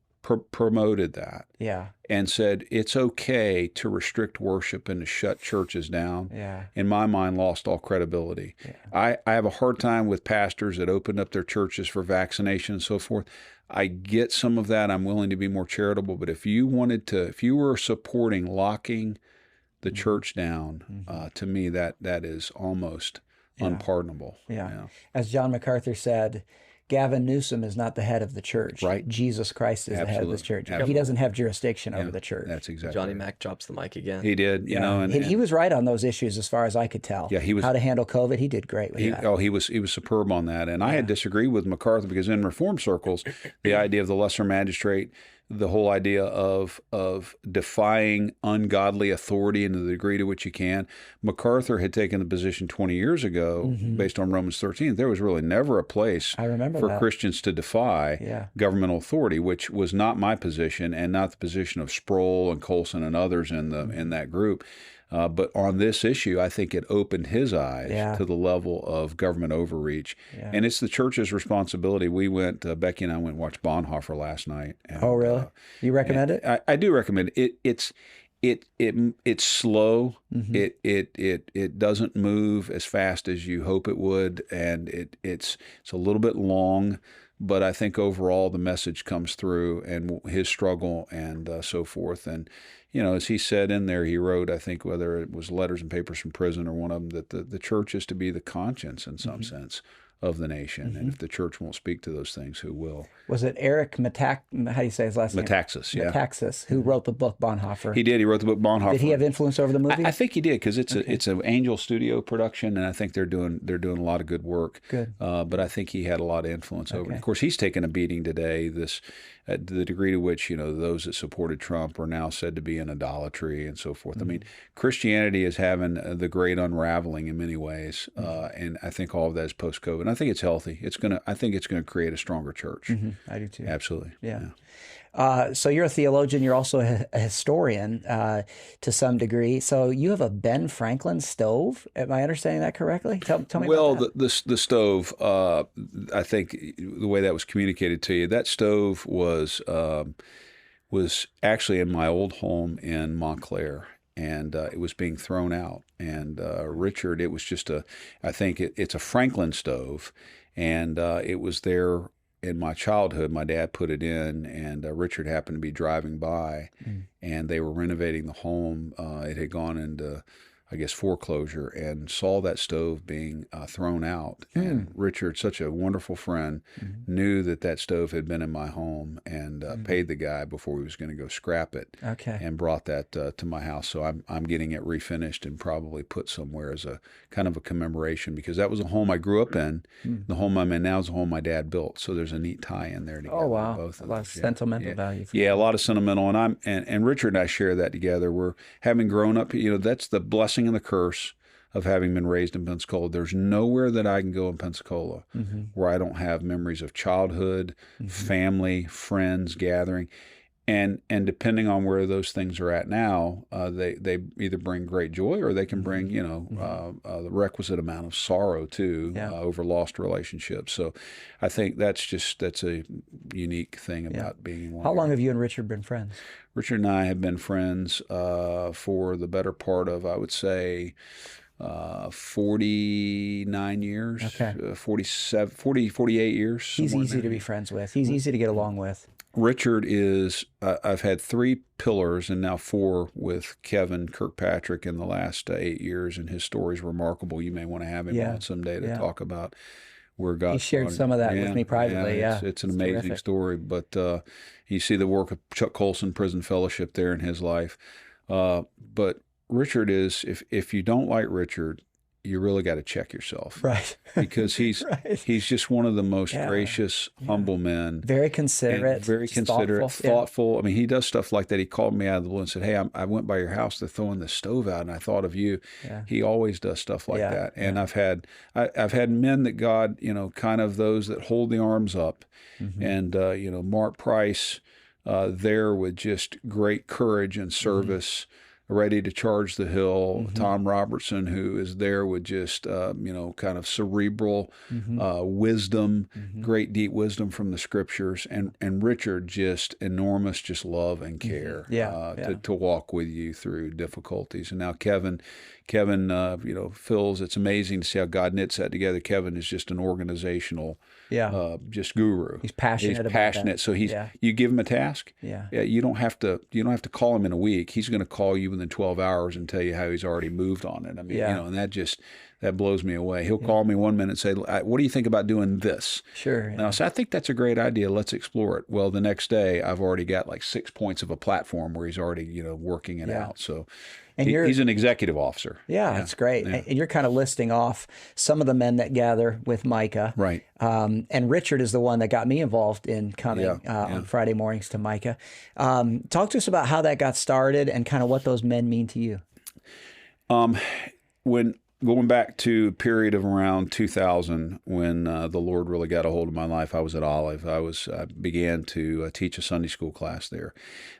promoted that Yeah. and said it's okay to restrict worship and to shut churches down, Yeah. in my mind, lost all credibility. I have a hard time with pastors that opened up their churches for vaccination and so forth. I get some of that. I'm willing to be more charitable. But if you were supporting locking the church down, to me, that is almost unpardonable. Yeah. As John MacArthur said, Gavin Newsom is not the head of the church. Right. Jesus Christ is the head of this church. Absolutely. He doesn't have jurisdiction over the church. That's exactly Johnny right. Mac drops the mic again. He did, and he was right on those issues as far as I could tell. Yeah, he was- How to handle COVID, he did great with that. He was superb on that. And I had disagreed with MacArthur because in reform circles, the idea of the lesser magistrate, the whole idea of defying ungodly authority and the degree to which you can. MacArthur had taken the position 20 years ago based on Romans 13. There was really never a place I remember for that. Christians to defy governmental authority, which was not my position and not the position of Sproul and Colson and others in that group. But on this issue, I think it opened his eyes to the level of government overreach. Yeah. And it's the church's responsibility. Becky and I went and watched Bonhoeffer last night. And, oh, really? You recommend it? I do recommend it. It's slow. It doesn't move as fast as you hope it would, and it's a little bit long. But I think overall the message comes through, and his struggle and so forth. And as he said in there, he wrote, I think whether it was Letters and Papers from Prison or one of them, that the church is to be the conscience in some sense of the nation. And if the church won't speak to those things, who will? Was it Eric how do you say his last name? Metaxas, yeah. Metaxas, who wrote the book Bonhoeffer. He did. He wrote the book Bonhoeffer. Did he have influence over the movie? I think he did, because it's an Angel Studio production, and I think they're doing a lot of good work. Good. But I think he had a lot of influence over it. Of course, he's taken a beating today. At the degree to which those that supported Trump are now said to be in idolatry and so forth. I mean, Christianity is having the great unraveling in many ways, and I think all of that is post-COVID. And I think it's healthy. I think it's going to create a stronger church. I do too. Absolutely. Yeah. So you're a theologian. You're also a historian to some degree. So you have a Ben Franklin stove. Am I understanding that correctly? Tell me about that. The stove, I think the way that was communicated to you, that stove was actually in my old home in Montclair. And it was being thrown out. And Richard, it was just I think it's a Franklin stove. And it was there in my childhood. My dad put it in, and Richard happened to be driving by, and they were renovating the home. It had gone into, I guess, foreclosure, and saw that stove being thrown out. And Richard, such a wonderful friend, knew that stove had been in my home, and paid the guy before he was going to go scrap it. Okay. And brought that to my house. So I'm getting it refinished and probably put somewhere as a kind of a commemoration, because that was a home I grew up in. The home I'm in now is a home my dad built. So there's a neat tie in there together. Oh wow, both a lot of sentimental value. Yeah, a lot of sentimental, and Richard and I share that together. We're having grown up. That's the blessing and the curse of having been raised in Pensacola. There's nowhere that I can go in Pensacola where I don't have memories of childhood, family, friends gathering. And depending on where those things are at now, they either bring great joy, or they can bring the requisite amount of sorrow too, over lost relationships. So I think that's a unique thing about being one. How long have you and Richard been friends? Richard and I have been friends for the better part of, I would say, 49 years, 48 years. He's easy to be friends with. He's easy to get along with. Richard is, I've had 3 pillars and now 4 with Kevin Kirkpatrick in the last 8 years, and his story is remarkable. You may want to have him on someday to talk about where God. He shared some of that with me privately. It's an amazing story. But you see the work of Chuck Colson Prison Fellowship there in his life. But Richard is, if you don't like Richard, you really got to check yourself, right? Because he's just one of the most gracious, humble men. Very considerate, thoughtful. I mean, he does stuff like that. He called me out of the blue and said, "Hey, I went by your house to throwing the stove out, and I thought of you." He always does stuff like that. And I've had men that God, kind of those that hold the arms up, and Mark Price, there with just great courage and service. Ready to charge the hill. Tom Robertson, who is there with just, kind of cerebral wisdom, great deep wisdom from the scriptures. And Richard, just enormous, just love and care to walk with you through difficulties. And now Kevin, Phil's, it's amazing to see how God knits that together. Kevin is just an organizational, just guru. He's passionate. So you give him a task. You don't have to call him in a week. He's going to call you within 12 hours and tell you how he's already moved on it. I mean, and that blows me away. He'll call me one minute and say, "What do you think about doing this?" Sure. And I'll say, "I think that's a great idea. Let's explore it." Well, the next day I've already got like 6 points of a platform where he's already, working it out. So and he's an executive officer. Yeah, that's great. Yeah. And you're kind of listing off some of the men that gather with Micah. Right. And Richard is the one that got me involved in coming on Friday mornings to Micah. Talk to us about how that got started and kind of what those men mean to you. When going back to a period of around 2000, when the Lord really got a hold of my life, I was at Olive. I began to teach a Sunday school class there.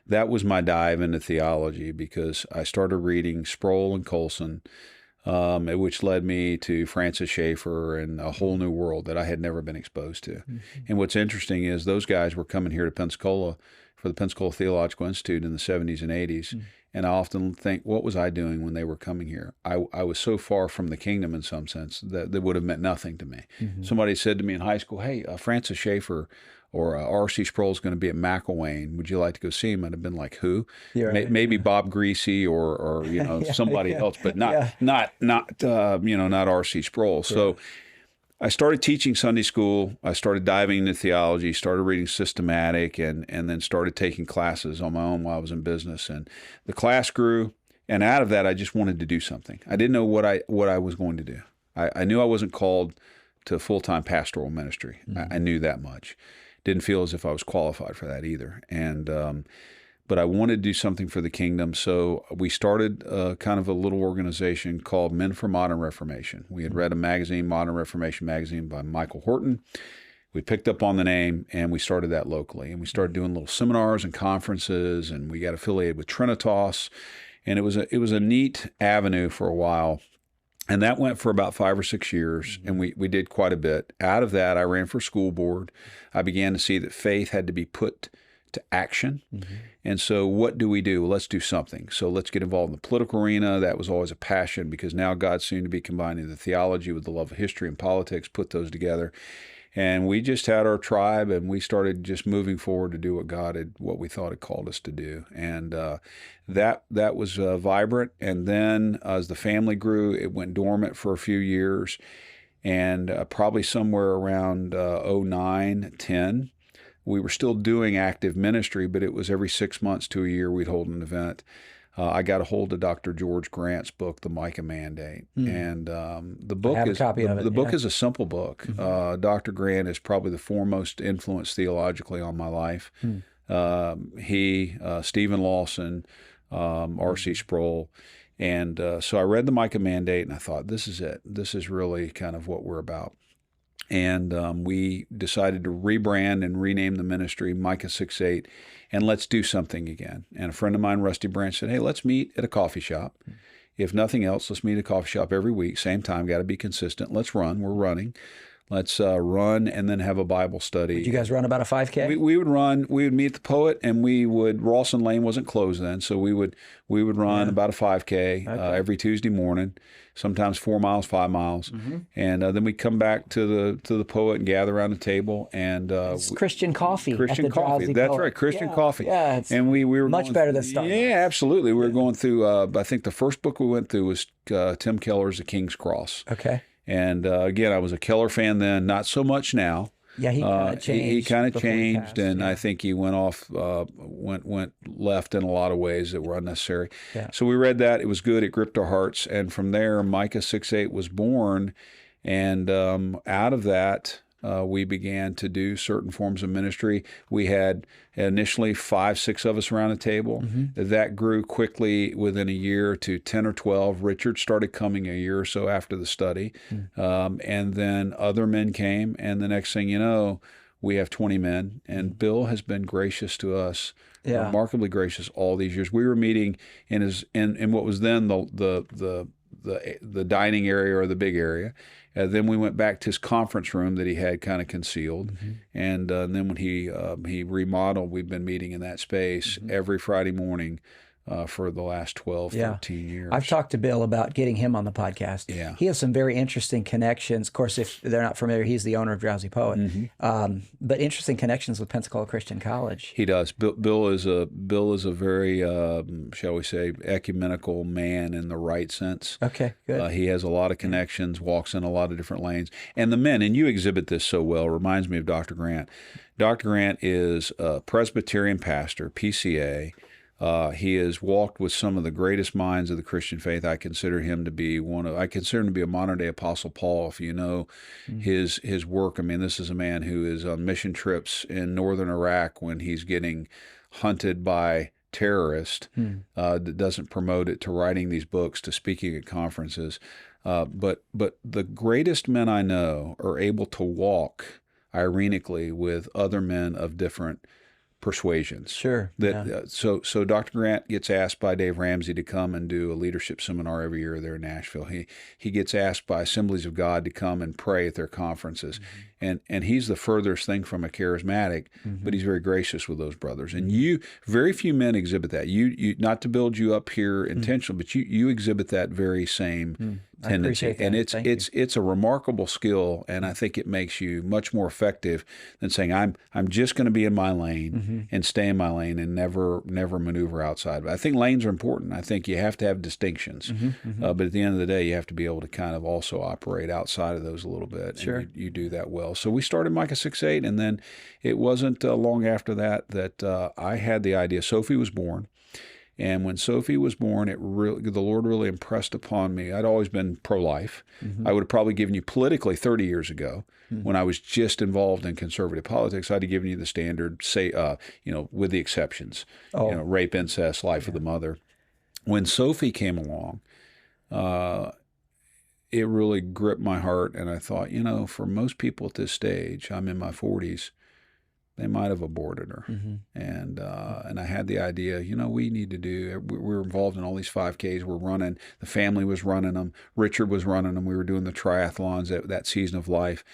That was my dive into theology, because I started reading Sproul and Colson, which led me to Francis Schaeffer and a whole new world that I had never been exposed to. And what's interesting is those guys were coming here to Pensacola for the Pensacola Theological Institute in the 70s and 80s. And I often think, what was I doing when they were coming here? I was so far from the kingdom in some sense that would have meant nothing to me. Somebody said to me in high school, "Hey, Francis Schaeffer or R.C. Sproul is going to be at McElwain. Would you like to go see him?" I'd have been like, "Who?" Maybe Bob Greasy or somebody else, but not R.C. Sproul. So I started teaching Sunday school. I started diving into theology, started reading systematic, and then started taking classes on my own while I was in business. And the class grew, and out of that, I just wanted to do something. I didn't know what I was going to do. I knew I wasn't called to full-time pastoral ministry. I knew that much. Didn't feel as if I was qualified for that either. And but I wanted to do something for the kingdom, so we started kind of a little organization called Men for Modern Reformation. We had read a magazine, Modern Reformation magazine by Michael Horton. We picked up on the name, and we started that locally. And we started doing little seminars and conferences, and we got affiliated with Trinitas. And it was a neat avenue for a while. And that went for about 5 or 6 years, and we did quite a bit. Out of that, I ran for school board. I began to see that faith had to be put to action. And so what do? Let's do something. So let's get involved in the political arena. That was always a passion, because now God seemed to be combining the theology with the love of history and politics, put those together. And we just had our tribe, and we started just moving forward to do what we thought had called us to do. And that was vibrant. And then as the family grew, it went dormant for a few years. And probably somewhere around 09, 10, we were still doing active ministry, but it was every 6 months to a year we'd hold an event. I got a hold of Dr. George Grant's book, The Micah Mandate, and the book book is a simple book. Dr. Grant is probably the foremost influence theologically on my life. He, Stephen Lawson, R.C. Sproul, and so I read The Micah Mandate, and I thought, this is it. This is really kind of what we're about. And we decided to rebrand and rename the ministry Micah 6:8, and let's do something again. And a friend of mine, Rusty Branch, said, hey, let's meet at a coffee shop. If nothing else, let's meet at a coffee shop every week, same time, got to be consistent. Let's run. We're running. Let's run and then have a Bible study. Would you guys run about a 5K? We would run. We would meet the Poet, and Rawson Lane wasn't closed then, so we would run about a 5K every Tuesday morning, sometimes 4 miles, 5 miles, and then we'd come back to the Poet and gather around the table and it's Christian coffee. Christian coffee. That's Poet. right, Christian coffee. Yeah, it's and we were much better than Starbucks. Yeah, absolutely. We were going through. I think the first book we went through was Tim Keller's The King's Cross. Okay. And again, I was a Keller fan then, not so much now. Yeah, he kind of changed. He kind of changed, and yeah. I think he went off, went left in a lot of ways that were unnecessary. Yeah. So we read that; it was good. It gripped our hearts, and from there, Micah 6:8 was born, and out of that, we began to do certain forms of ministry. We had initially 5, 6 of us around the table. That grew quickly within a year to 10 or 12. Richard started coming a year or so after the study. And then other men came. And the next thing you know, we have 20 men. And Bill has been gracious to us, remarkably gracious all these years. We were meeting in what was then the dining area or the big area. Then we went back to his conference room that he had kind of concealed. And then when he remodeled, we've been meeting in that space every Friday morning for the last 12, 13 years. I've talked to Bill about getting him on the podcast. Yeah. He has some very interesting connections. Of course, if they're not familiar, he's the owner of Drowsy Poet. But interesting connections with Pensacola Christian College. He does. Bill is a very, shall we say, ecumenical man in the right sense. Okay, good. He has a lot of connections, walks in a lot of different lanes. And the men, and you exhibit this so well, reminds me of Dr. Grant. Dr. Grant is a Presbyterian pastor, PCA. He has walked with some of the greatest minds of the Christian faith. I consider him to be a modern day Apostle Paul. If you know his work, I mean, this is a man who is on mission trips in northern Iraq when he's getting hunted by terrorists. That doesn't promote it, to writing these books, to speaking at conferences. But the greatest men I know are able to walk ironically with other men of different persuasions. Sure. So Dr. Grant gets asked by Dave Ramsey to come and do a leadership seminar every year there in Nashville. He gets asked by Assemblies of God to come and pray at their conferences. And he's the furthest thing from a charismatic, but he's very gracious with those brothers. And very few men exhibit that. You not to build you up here intentionally, but you exhibit that very same tendency. appreciate that. And Thank you. it's a remarkable skill, and I think it makes you much more effective than saying I'm just going to be in my lane and stay in my lane and never maneuver outside. But I think lanes are important. I think you have to have distinctions. But at the end of the day, you have to be able to kind of also operate outside of those a little bit. Sure. And you do that well. So we started Micah 6:8, and then it wasn't long after that I had the idea. Sophie was born. And when Sophie was born, the Lord really impressed upon me. I'd always been pro-life. I would have probably given you politically 30 years ago when I was just involved in conservative politics. I'd have given you the standard, say, with the exceptions, rape, incest, life of the mother. When Sophie came along, it really gripped my heart, and I thought, for most people at this stage, I'm in my 40s. They might have aborted her. And I had the idea, we need to do, we were involved in all these 5Ks we're running. The family was running them. Richard was running them. We were doing the triathlons that season of life.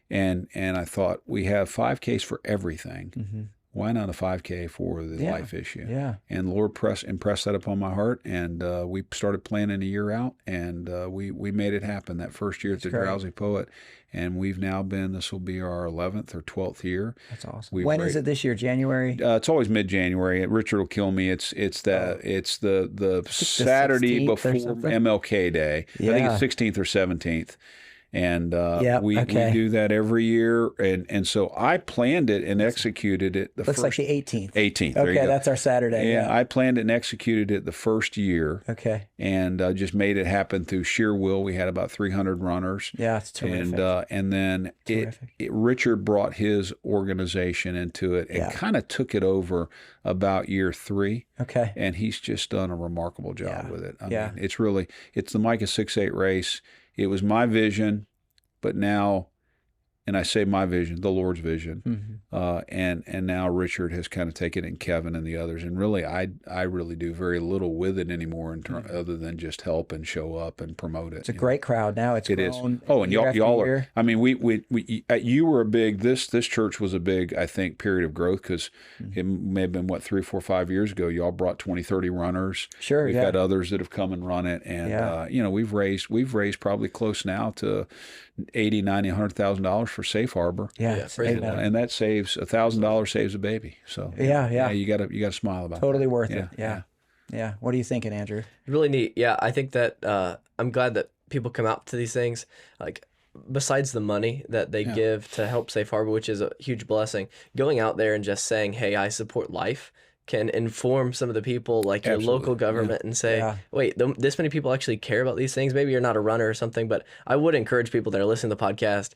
And I thought, we have 5Ks for everything. Why not a 5K for the life issue? Yeah. And the Lord impressed that upon my heart, and we started planning a year out, and we made it happen that first year at the Drowsy Poet. And we've now this will be our 11th or 12th year. That's awesome. When is it this year? January? It's always mid-January. Richard will kill me. It's the Saturday before MLK Day. Yeah. I think it's 16th or 17th. And we do that every year. And so I planned it and executed it. Looks like the 18th. 18th. There you Okay, go. that's our Saturday. Yeah, I planned it and executed it the first year. Okay. And just made it happen through sheer will. We had about 300 runners. Yeah, it's terrific. And then Richard brought his organization into it and kind of took it over about year 3. Okay. And he's just done a remarkable job with it. I mean, it's the Micah 6:8 race. It was my vision, but now, and I say my vision, the Lord's vision, and now Richard has kind of taken it, and Kevin and the others, and really, I really do very little with it anymore, other than just help and show up and promote it. It's a great crowd now. It grown. Oh, and y'all are. I mean, you were a big. This church was a big, I think, period of growth, because it may have been 3, 4, 5 years ago. Y'all brought 20, 30 runners. Sure, we've had others that have come and run it, and we've raised probably close now to $80,000, $90,000, $100,000 for Safe Harbor. And that saves $1,000 saves a baby. So you got to smile about totally that. worth it. Yeah. What are you thinking, Andrew? Really neat. Yeah, I think that I'm glad that people come out to these things. Like, besides the money that they give to help Safe Harbor, which is a huge blessing, going out there and just saying, "Hey, I support life," can inform some of the people, like your local government, and say, wait, this many people actually care about these things. Maybe you're not a runner or something, but I would encourage people that are listening to the podcast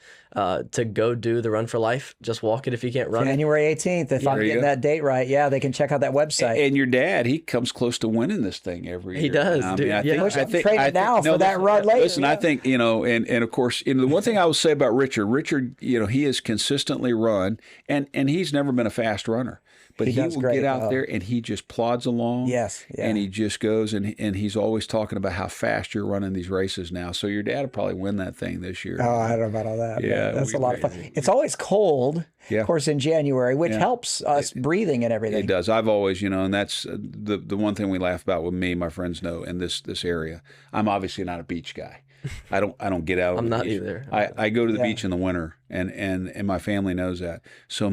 to go do the Run for Life. Just walk it if you can't run. January 18th, if I'm getting that date right. Yeah, they can check out that website. And your dad, he comes close to winning this thing every year. He does, dude. I think now for that run later. Listen, I think, and of course, the one thing I will say about Richard, he has consistently run, and he's never been a fast runner. But he will get out there and he just plods along. Yes. Yeah. And he just goes and he's always talking about how fast you're running these races now. So your dad will probably win that thing this year. Oh, I don't know about all that. Yeah. That's a lot of fun. It's always cold, of course, in January, which helps us breathing and everything. It does. I've always, and that's the one thing we laugh about with me, my friends know, in this area. I'm obviously not a beach guy. I don't get out. I'm not either. I go to the beach in the winter, and my family knows that. So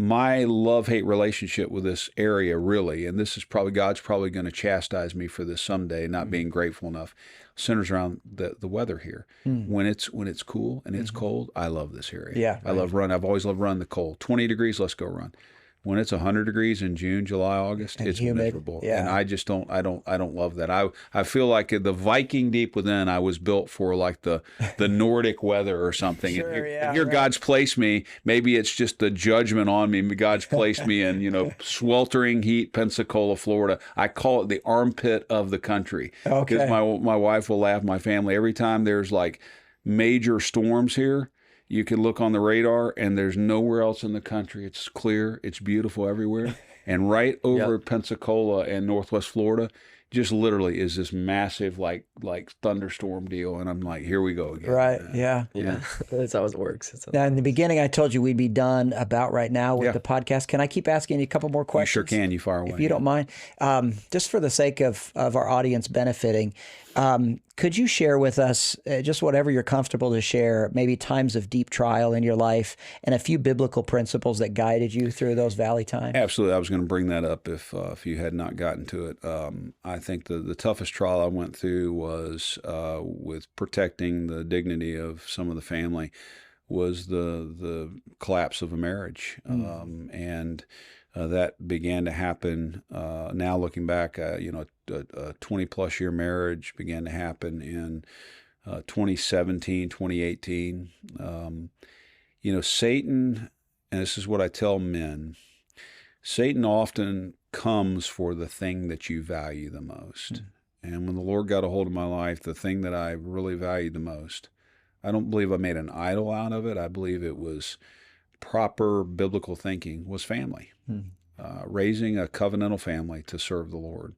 my love-hate relationship with this area, really, and this is God's probably going to chastise me for this someday, not being grateful enough, centers around the weather here. When it's cool and it's cold, I love this area. Yeah, I love running. I've always loved running the cold. 20 degrees, let's go run. When it's 100 degrees in June, July, August, it's humid. Miserable. Yeah. And I just don't love that. I feel like the Viking deep within, I was built for like the Nordic weather or something. Sure, here God's placed me. Maybe it's just the judgment on me. God's placed me in, sweltering heat, Pensacola, Florida. I call it the armpit of the country. Okay. Because my wife will laugh, my family, every time there's like major storms here. You can look on the radar, and there's nowhere else in the country. It's clear. It's beautiful everywhere. And right over Pensacola and Northwest Florida, just literally is this massive like thunderstorm deal. And I'm like, here we go again. Right. Yeah. That's how it works. Now, in the beginning, I told you we'd be done about right now with the podcast. Can I keep asking you a couple more questions? You sure can. You fire away. If you don't mind. Just for the sake of our audience benefiting, Could you share with us just whatever you're comfortable to share, maybe times of deep trial in your life and a few biblical principles that guided you through those valley times? Absolutely. I was going to bring that up if you had not gotten to it. I think the toughest trial I went through was with protecting the dignity of some of the family was the collapse of a marriage. And that began to happen. Now looking back, a 20-plus year marriage began to happen in 2017, 2018. Satan, and this is what I tell men, Satan often comes for the thing that you value the most. And when the Lord got a hold of my life, the thing that I really valued the most, I don't believe I made an idol out of it. I believe it was proper biblical thinking, was family. Raising a covenantal family to serve the Lord.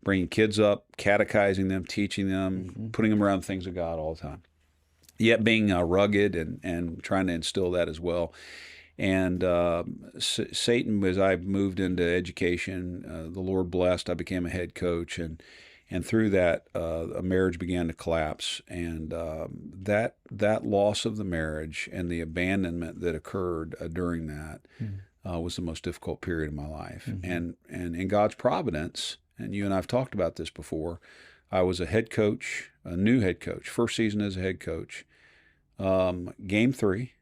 Bringing kids up, catechizing them, teaching them, putting them around things of God all the time. Yet being rugged and trying to instill that as well. And Satan, as I moved into education, the Lord blessed. I became a head coach, and through that, a marriage began to collapse. And that loss of the marriage and the abandonment that occurred during that was the most difficult period of my life. And in God's providence, and you and I have talked about this before, I was a head coach, a new head coach, first season as a head coach. Game 3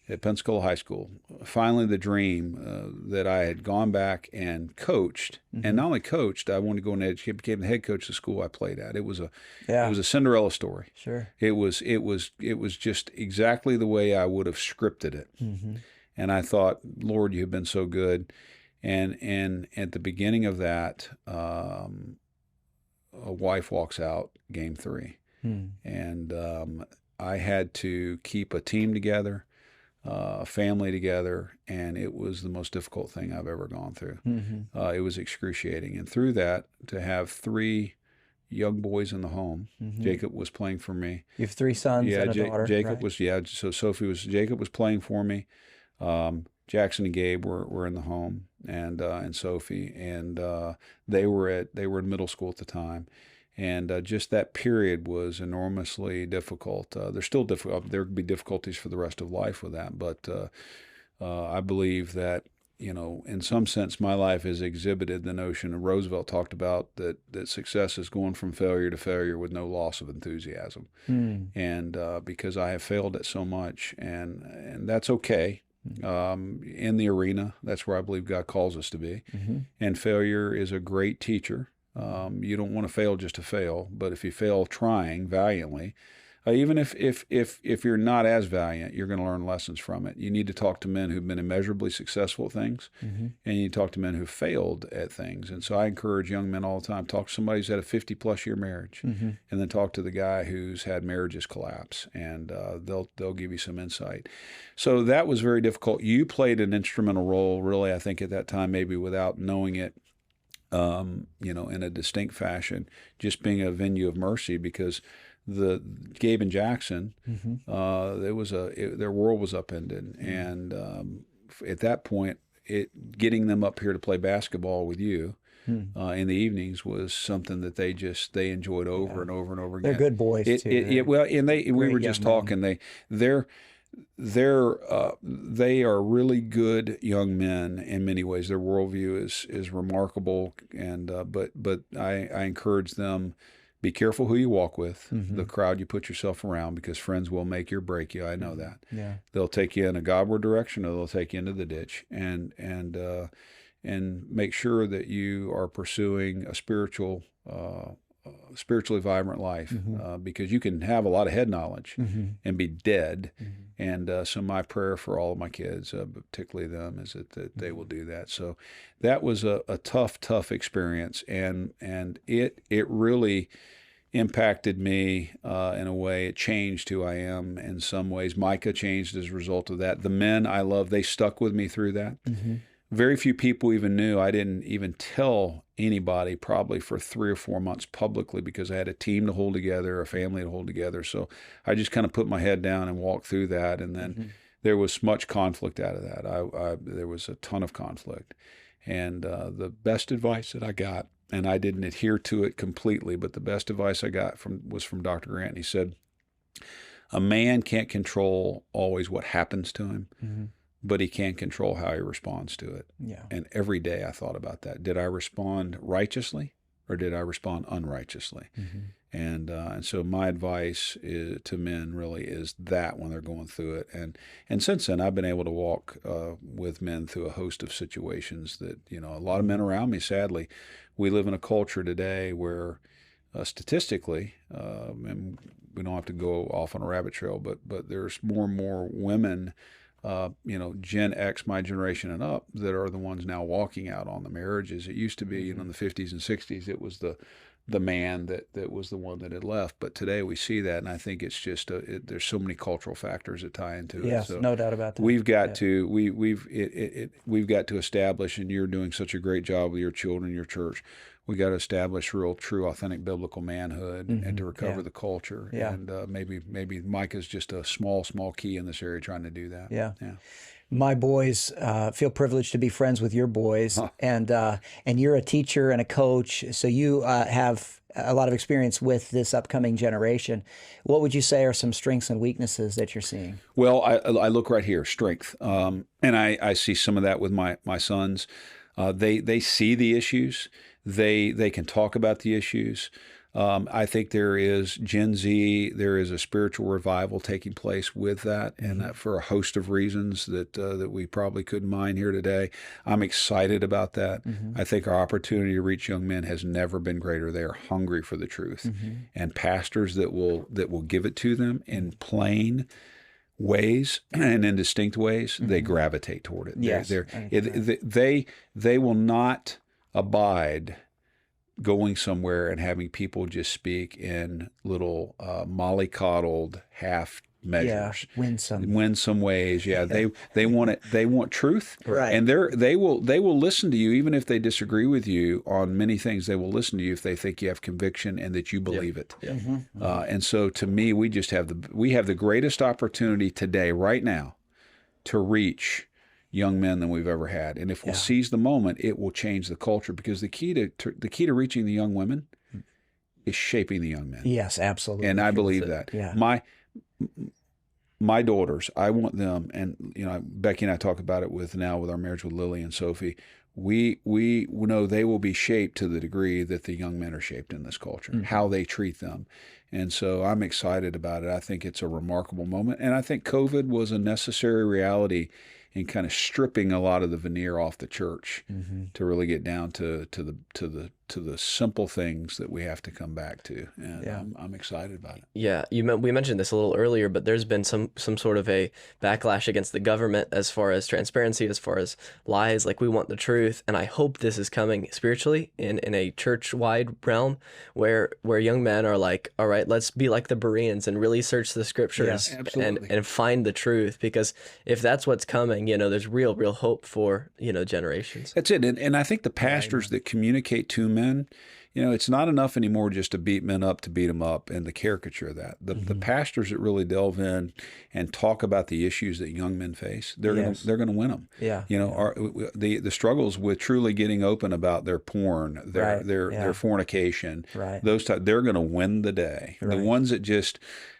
at Pensacola High School. Finally, the dream that I had gone back and coached, and not only coached, I wanted to go and educate, became the head coach of the school I played at. It was a Cinderella story. Sure. It was just exactly the way I would have scripted it. And I thought, Lord, you have been so good. And at the beginning of that, a wife walks out, game 3. And I had to keep a team together, a family together, and it was the most difficult thing I've ever gone through. It was excruciating. And through that, to have 3 young boys in the home, Jacob was playing for me. You have 3 sons and a daughter. Jacob right? was, so Jacob was playing for me. Jackson and Gabe were in the home, and Sophie, and they were in middle school at the time, and just that period was enormously difficult. They're still difficult. There could be difficulties for the rest of life with that, but I believe that in some sense, my life has exhibited the notion, and Roosevelt talked about that success is going from failure to failure with no loss of enthusiasm, and because I have failed at so much, and that's okay. In the arena, that's where I believe God calls us to be. And failure is a great teacher. You don't want to fail just to fail, but if you fail trying valiantly, even if you're not as valiant, you're going to learn lessons from it. You need to talk to men who've been immeasurably successful at things, and you need to talk to men who've failed at things. And so I encourage young men all the time, talk to somebody who's had a 50-plus year marriage, and then talk to the guy who's had marriages collapse, and they'll give you some insight. So that was very difficult. You played an instrumental role, really, I think at that time, maybe without knowing it, in a distinct fashion, just being a venue of mercy, because the Gabe and Jackson, their world was upended, and at that point, getting them up here to play basketball with you in the evenings was something that they enjoyed over and over and over again. They're good boys too. We were just talking. They are really good young men in many ways. Their worldview is remarkable, and but I encourage them. Be careful who you walk with, the crowd you put yourself around, because friends will make you or break you. I know that. Yeah. They'll take you in a Godward direction, or they'll take you into the ditch. And make sure that you are pursuing a spiritually vibrant life, because you can have a lot of head knowledge and be dead. And so my prayer for all of my kids, particularly them, is that they will do that. So that was a tough experience, and it really impacted me in a way. It changed who I am in some ways. Micah changed as a result of that. The men I love, they stuck with me through that. Very few people even knew. I didn't even tell anybody probably for 3 or 4 months publicly, because I had a team to hold together, a family to hold together. So I just kind of put my head down and walked through that. And then there was much conflict out of that. There was a ton of conflict. And the best advice that I got and I didn't adhere to it completely, but the best advice I got was from Dr. Grant. And he said, a man can't control always what happens to him, but he can control how he responds to it. Yeah. And every day I thought about that. Did I respond righteously or did I respond unrighteously? And so my advice to men really is that when they're going through it. And since then, I've been able to walk with men through a host of situations that, a lot of men around me, sadly, we live in a culture today where statistically, and we don't have to go off on a rabbit trail, but there's more and more women, Gen X, my generation and up, that are the ones now walking out on the marriages. It used to be, in the 50s and 60s, it was the man that was the one that had left. But today we see that, and I think it's just there's so many cultural factors that tie into it. Yes, so no doubt about that. We've got to we've got to establish, and you're doing such a great job with your children, your church. We got to establish real, true, authentic biblical manhood, and to recover the culture. Yeah. And maybe Micah's just a small key in this area trying to do that. Yeah. My boys feel privileged to be friends with your boys, and you're a teacher and a coach, so you have a lot of experience with this upcoming generation. What would you say are some strengths and weaknesses that you're seeing? Well, I look right here, strength, and I see some of that with my sons. They see the issues. They can talk about the issues. I think there is Gen Z, there is a spiritual revival taking place with that, and that for a host of reasons that we probably couldn't mine here today. I'm excited about that. I think our opportunity to reach young men has never been greater. They are hungry for the truth, and pastors that will give it to them in plain ways and in distinct ways, they gravitate toward it. Yes, they will not abide going somewhere and having people just speak in little mollycoddled half measures, winsome ways. Yeah, they want it. They want truth, right? And they will listen to you even if they disagree with you on many things. They will listen to you if they think you have conviction and that you believe it. And so, to me, we have the greatest opportunity today, right now, to reach young men than we've ever had. And if we'll seize the moment, it will change the culture, because the key to reaching the young women is shaping the young men. Yes, absolutely. And I believe that. Yeah. My daughters, I want them, and Becky and I talk about it with our marriage with Lily and Sophie. We know they will be shaped to the degree that the young men are shaped in this culture, how they treat them. And so I'm excited about it. I think it's a remarkable moment. And I think COVID was a necessary reality in kind of stripping a lot of the veneer off the church to really get down to the simple things that we have to come back to. And I'm excited about it. Yeah, we mentioned this a little earlier, but there's been some sort of a backlash against the government as far as transparency, as far as lies. Like, we want the truth, and I hope this is coming spiritually in a church-wide realm where young men are like, all right, let's be like the Bereans and really search the scriptures and find the truth, because if that's what's coming, there's real hope for generations. That's it. And I think the pastors that communicate to men, it's not enough anymore just to beat men up to beat them up and the caricature of that. The pastors that really delve in and talk about the issues that young men face, they're going to win them. Yeah. The struggles with truly getting open about their porn, their fornication, those type, they're going to win the day. Right. The ones that just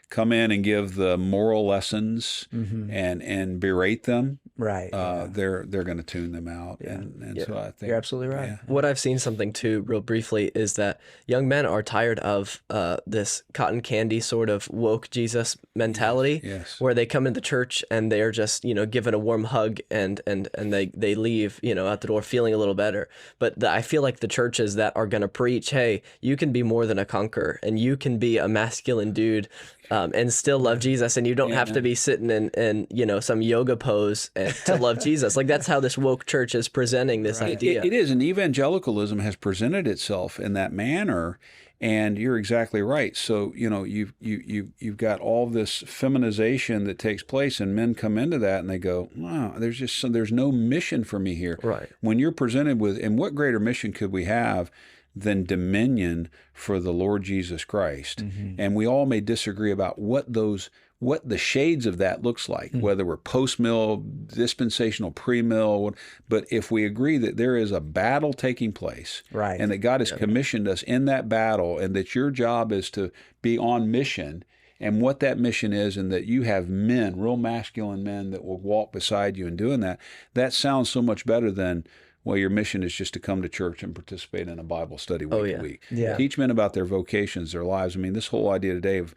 come in and give the moral lessons and berate them, they're going to tune them out. And so I think you're absolutely right. Yeah. What I've seen something too, real briefly, is that young men are tired of this cotton candy sort of woke Jesus mentality, where they come into church and they're just given a warm hug and they leave out the door feeling a little better. But I feel like the churches that are going to preach, hey, you can be more than a conqueror, and you can be a masculine dude and still love Jesus, and you don't have to be sitting in some yoga pose to love Jesus. Like, that's how this woke church is presenting this idea. It is, and evangelicalism has presented itself in that manner, and you're exactly right. So you've got all this feminization that takes place, and men come into that and they go, wow, there's no mission for me here. Right. When you're presented with, and what greater mission could we have than dominion for the Lord Jesus Christ? And we all may disagree about what what the shades of that looks like, whether we're post-mill, dispensational, pre-mill. But if we agree that there is a battle taking place, right, and that God has commissioned us in that battle, and that your job is to be on mission, and what that mission is, and that you have men, real masculine men, that will walk beside you in doing that, that sounds so much better than, well, your mission is just to come to church and participate in a Bible study week to week. Yeah. Teach men about their vocations, their lives. I mean, this whole idea today of,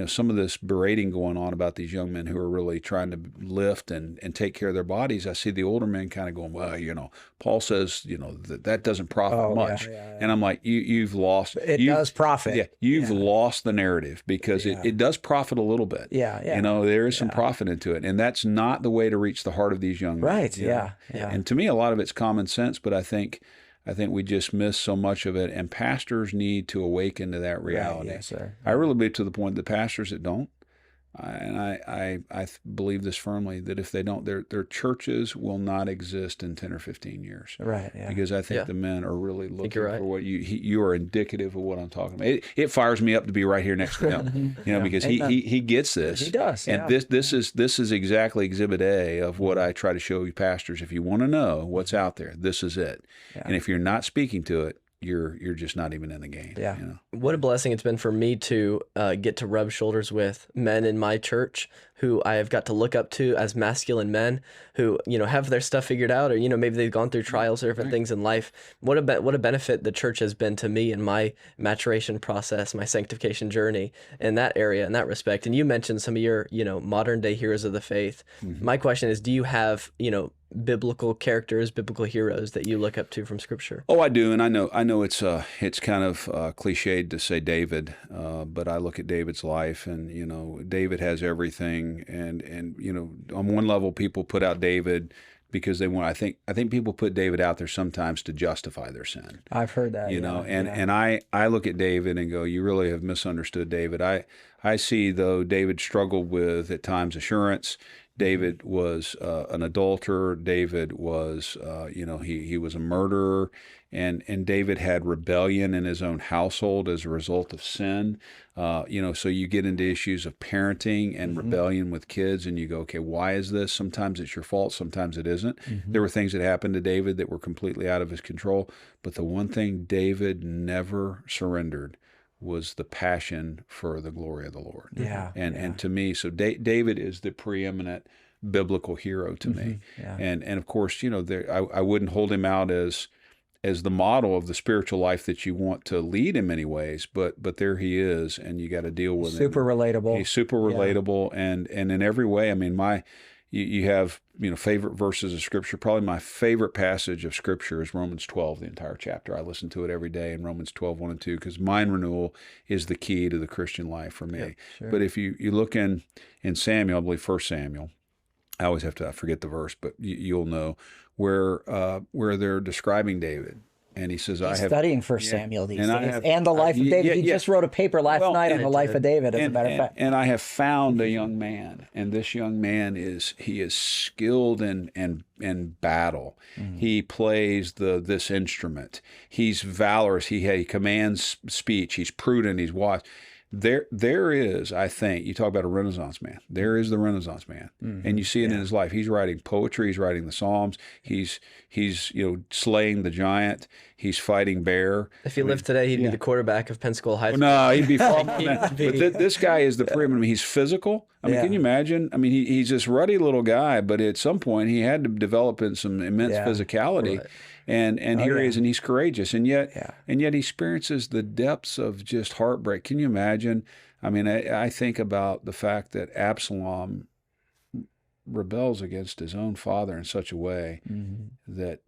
some of this berating going on about these young men who are really trying to lift and take care of their bodies. I see the older men kind of going, well, Paul says, that doesn't profit much. Yeah. And I'm like, you've lost. It does profit. Yeah, you've lost the narrative, because it does profit a little bit. Yeah. There is some profit into it. And that's not the way to reach the heart of these young men. Right, yeah. And to me, a lot of it's common sense, but I think we just miss so much of it, and pastors need to awaken to that reality. Right, yes, sir. I really believe, to the point that pastors that don't, I believe this firmly, that if they don't, their churches will not exist in 10 or 15 years. Right, yeah. Because I think the men are really looking you're right. for what you are indicative of what I'm talking about. It fires me up to be right here next to him, because he gets this. He does, and this is exactly Exhibit A of what I try to show you pastors. If you want to know what's out there, this is it. Yeah. And if you're not speaking to it, you're just not even in the game. Yeah. What a blessing it's been for me to get to rub shoulders with men in my church who I have got to look up to as masculine men who, have their stuff figured out, or, maybe they've gone through trials or different things in life. What a benefit the church has been to me in my maturation process, my sanctification journey in that area, in that respect. And you mentioned some of your, modern day heroes of the faith. Mm-hmm. My question is, do you have, biblical characters, biblical heroes that you look up to from Scripture? Oh, I do, and I know it's kind of cliched to say David, but I look at David's life, and David has everything, and on one level, people put out David because they want. I think people put David out there sometimes to justify their sin. I've heard that. And I look at David and go, you really have misunderstood David. I see, though, David struggled with at times assurance. David was an adulterer. David was, he was a murderer, and David had rebellion in his own household as a result of sin. So you get into issues of parenting and rebellion with kids, and you go, okay, why is this? Sometimes it's your fault, sometimes it isn't. There were things that happened to David that were completely out of his control, but the one thing David never surrendered was the passion for the glory of the Lord. And to me, so David is the preeminent biblical hero to me. And of course, I wouldn't hold him out as the model of the spiritual life that you want to lead in many ways, but there he is, and you got to deal with him. Super relatable. He's super relatable, and in every way. I mean, you have favorite verses of Scripture. Probably my favorite passage of Scripture is Romans 12, the entire chapter. I listen to it every day in Romans 12, 1 and 2, because mind renewal is the key to the Christian life for me. Yeah, sure. But if you look in Samuel, I believe 1 Samuel, I always have to, I forget the verse, but you'll know, where they're describing David. And he says, studying 1 Samuel these days, and the life of David. He just wrote a paper last night on the life of David, as a matter of fact. And I have found a young man, and this young man is skilled in battle. He plays this instrument. He's valorous. He commands speech. He's prudent. He's wise. There is, I think, you talk about a Renaissance man. There is the Renaissance man, and you see it in his life. He's writing poetry. He's writing the Psalms. He's slaying the giant. He's fighting bear. If he lived today, he'd be the quarterback of Pensacola High School. No, he'd be far more than that. But this guy is the preeminent. He's physical. I mean, can you imagine? I mean, he's this ruddy little guy, but at some point he had to develop in some immense physicality. Right. And here he is, and he's courageous, and yet he experiences the depths of just heartbreak. Can you imagine? I mean, I think about the fact that Absalom rebels against his own father in such a way that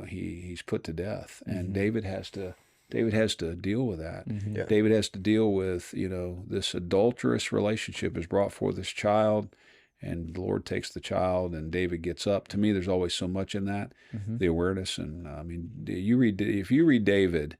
he's put to death, and David has to deal with that. David has to deal with this adulterous relationship has brought forth this child. And the Lord takes the child, and David gets up. To me, there's always so much in that, the awareness. And I mean, if you read David,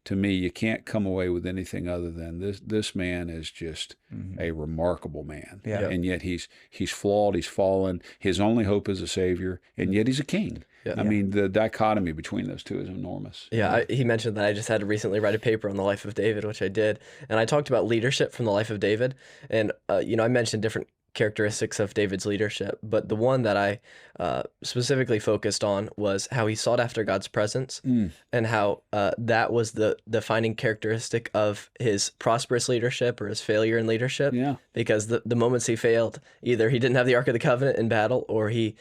to me, you can't come away with anything other than this man is just a remarkable man. Yeah. And yet he's flawed, he's fallen. His only hope is a savior, and yet he's a king. Yeah. I mean, the dichotomy between those two is enormous. Yeah, he mentioned that I just had to recently write a paper on the life of David, which I did. And I talked about leadership from the life of David. And, I mentioned different characteristics of David's leadership, but the one that I specifically focused on was how he sought after God's presence and how that was the defining characteristic of his prosperous leadership or his failure in leadership. Yeah. Because the moments he failed, either he didn't have the Ark of the Covenant in battle, or he,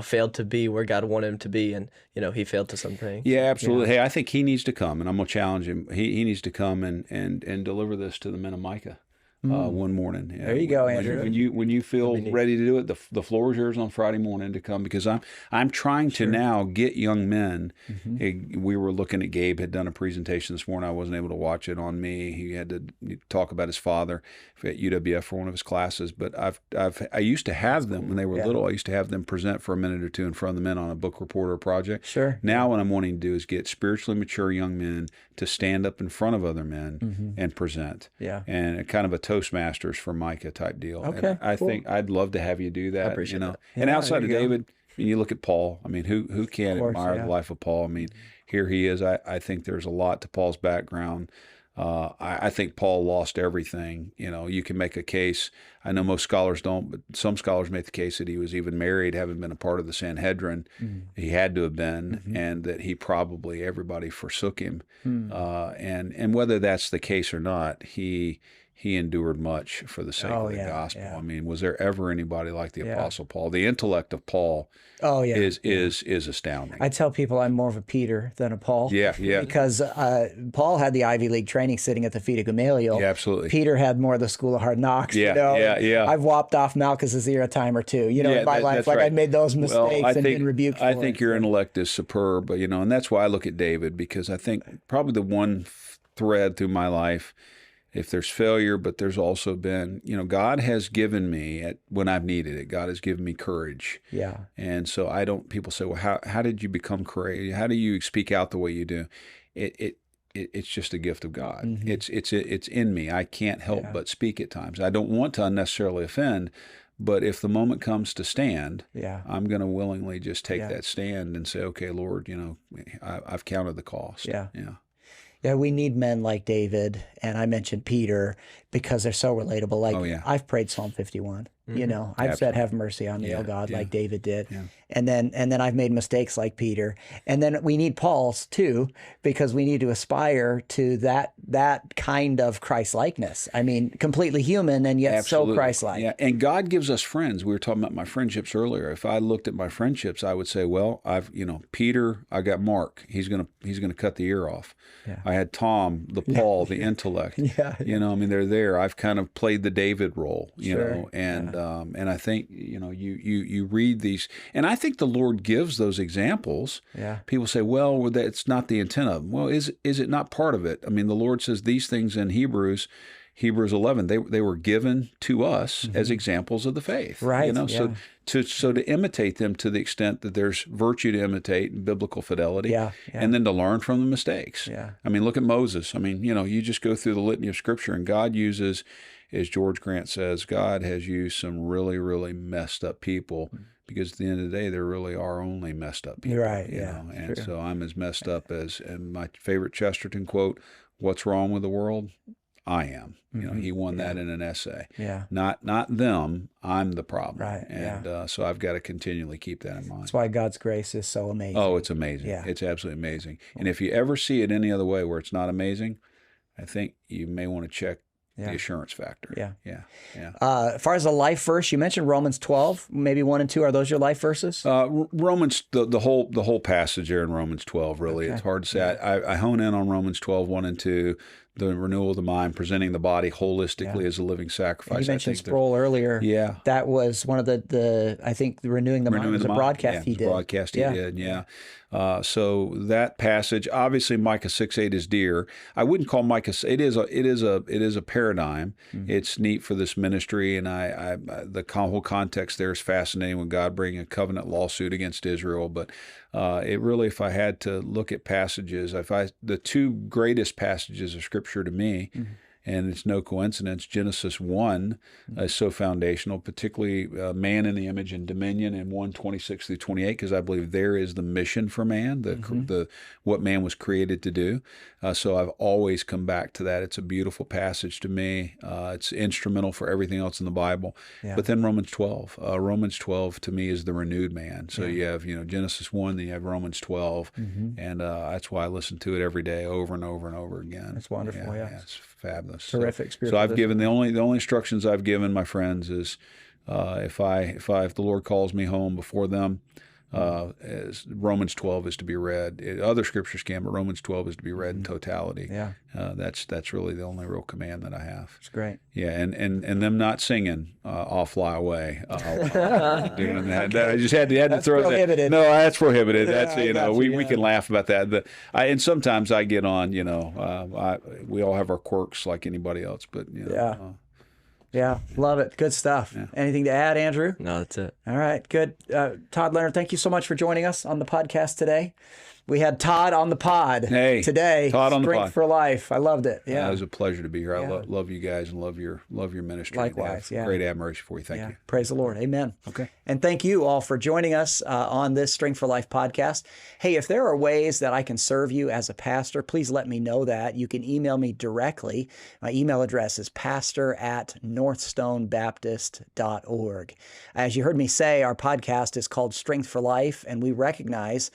failed to be where God wanted him to be, and, he failed to something. Yeah, absolutely. Hey, I think he needs to come, and I'm going to challenge him. He needs to come and deliver this to the men of Micah. One morning. There you go, Andrew. When you feel ready to do it, the floor is yours on Friday morning to come, because I'm trying to now get young men. We were looking at Gabe had done a presentation this morning. I wasn't able to watch it on me. He had to talk about his father at UWF for one of his classes. But I used to have them when they were little. I used to have them present for a minute or two in front of the men on a book report or project. Sure. Now what I'm wanting to do is get spiritually mature young men to stand up in front of other men and present. Yeah. And kind of a Toastmasters for Micah type deal. Okay, And I cool. think I'd love to have you do that. I appreciate that. And Yeah, outside there of you go. David, you look at Paul. I mean, who can't Of course, admire yeah. the life of Paul? I mean, here he is. I think there's a lot to Paul's background. I think Paul lost everything. You can make a case. I know most scholars don't, but some scholars make the case that he was even married, having been a part of the Sanhedrin. He had to have been, and that everybody forsook him. And whether that's the case or not, he endured much for the sake of the gospel. yeah. I mean, was there ever anybody like the Apostle Paul? The intellect of Paul is astounding. I tell people I'm more of a Peter than a Paul. Yeah. Because Paul had the Ivy League training sitting at the feet of Gamaliel. Yeah, absolutely. Peter had more of the School of Hard Knocks. Yeah. I've whopped off Malchus's ear a time or two. In my life, that's right. I made those mistakes and been rebuked for I it. think your intellect is superb, and that's why I look at David, because I think probably the one thread through my life, if there's failure, but there's also been, God has given me, when I've needed it, God has given me courage. Yeah. And so people say, well, how did you become courageous? How do you speak out the way you do? It's just a gift of God. It's in me. I can't help but speak at times. I don't want to unnecessarily offend, but if the moment comes to stand, I'm going to willingly just take that stand and say, okay, Lord, I've counted the cost. Yeah. Yeah, we need men like David, and I mentioned Peter because they're so relatable. Like, I've prayed Psalm 51. I've said, "Have mercy on me, O God," like David did. Yeah. And then I've made mistakes like Peter. And then we need Paul's too, because we need to aspire to that kind of Christ-likeness. I mean, completely human and yet so Christ-like. Yeah, and God gives us friends. We were talking about my friendships earlier. If I looked at my friendships, I would say, well, Peter, I got Mark. He's gonna cut the ear off. Yeah. I had Tom, the Paul, the intellect. They're there. I've kind of played the David role, and I think you read these, and I think the Lord gives those examples. Yeah. People say, well, that's not the intent of them. Well, is it not part of it? I mean, the Lord says these things in Hebrews 11. They were given to us as examples of the faith. Right. So to imitate them to the extent that there's virtue to imitate and biblical fidelity, and then to learn from the mistakes. Yeah. I mean, look at Moses. I mean, you just go through the litany of Scripture, and God uses, as George Grant says, God has used some really, really messed up people, because at the end of the day, there really are only messed up people. Right. And so I'm as messed up as, and my favorite Chesterton quote, "What's wrong with the world? I am." He won that in an essay. Yeah. Not them. I'm the problem. Right. And so I've got to continually keep that in mind. That's why God's grace is so amazing. Oh, it's amazing. Yeah. It's absolutely amazing. And if you ever see it any other way where it's not amazing, I think you may want to check the assurance factor. Yeah. As far as the life verse, you mentioned Romans 12, maybe 1 and 2. Are those your life verses? Romans, the whole passage there in Romans 12, really. Okay. It's hard to say. I hone in on Romans 12, 1 and 2, the renewal of the mind, presenting the body holistically as a living sacrifice. And you mentioned Sproul earlier. Yeah. That was one of the I think, the renewing the mind was a broadcast he did. Broadcast he did, So that passage, obviously, Micah 6:8 is dear. I wouldn't call Micah. It is a paradigm. It's neat for this ministry, and the whole context there is fascinating. When God bringing a covenant lawsuit against Israel, but it really, if I had to look at passages, the two greatest passages of Scripture to me. And it's no coincidence, Genesis 1 is so foundational, particularly man in the image and dominion in 1:26 through 28, because I believe there is the mission for man, what man was created to do. So I've always come back to that. It's a beautiful passage to me. It's instrumental for everything else in the Bible. Yeah. But then Romans 12. Romans 12 to me is the renewed man. So you have Genesis 1, then you have Romans 12, and that's why I listen to it every day over and over and over again. It's wonderful, yeah. It's fabulous. Terrific. So I've given the only instructions I've given my friends is if the Lord calls me home before them, Romans 12 is to be read. Other scriptures can, but Romans 12 is to be read in totality. Yeah, that's really the only real command that I have. It's great. Yeah, and them not singing "I'll Fly Away." Doing that. I just had to throw prohibited. that. No, that's prohibited. Yeah, that's we can laugh about that. And sometimes I get on. We all have our quirks like anybody else, but Yeah, love it. Good stuff. Yeah. Anything to add, Andrew? No, that's it. All right, good. Todd Leonard, thank you so much for joining us on the podcast today. We had Todd on the pod today. Todd on the pod. Strength for Life. I loved it. Yeah, it was a pleasure to be here. I love you guys and love your ministry. Likewise, great admiration for you. Thank you. Praise the Lord. Amen. Okay. And thank you all for joining us on this Strength for Life podcast. Hey, if there are ways that I can serve you as a pastor, please let me know that. You can email me directly. My email address is pastor@northstonebaptist.org. As you heard me say, our podcast is called Strength for Life, and we recognize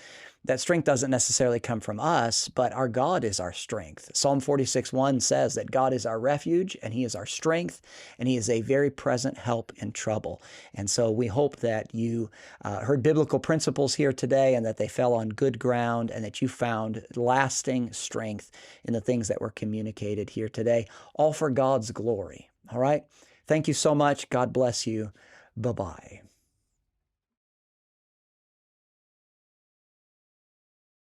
that strength doesn't necessarily come from us, but our God is our strength. Psalm 46:1 says that God is our refuge and He is our strength, and He is a very present help in trouble. And so we hope that you heard biblical principles here today and that they fell on good ground and that you found lasting strength in the things that were communicated here today, all for God's glory. All right? Thank you so much. God bless you. Bye-bye.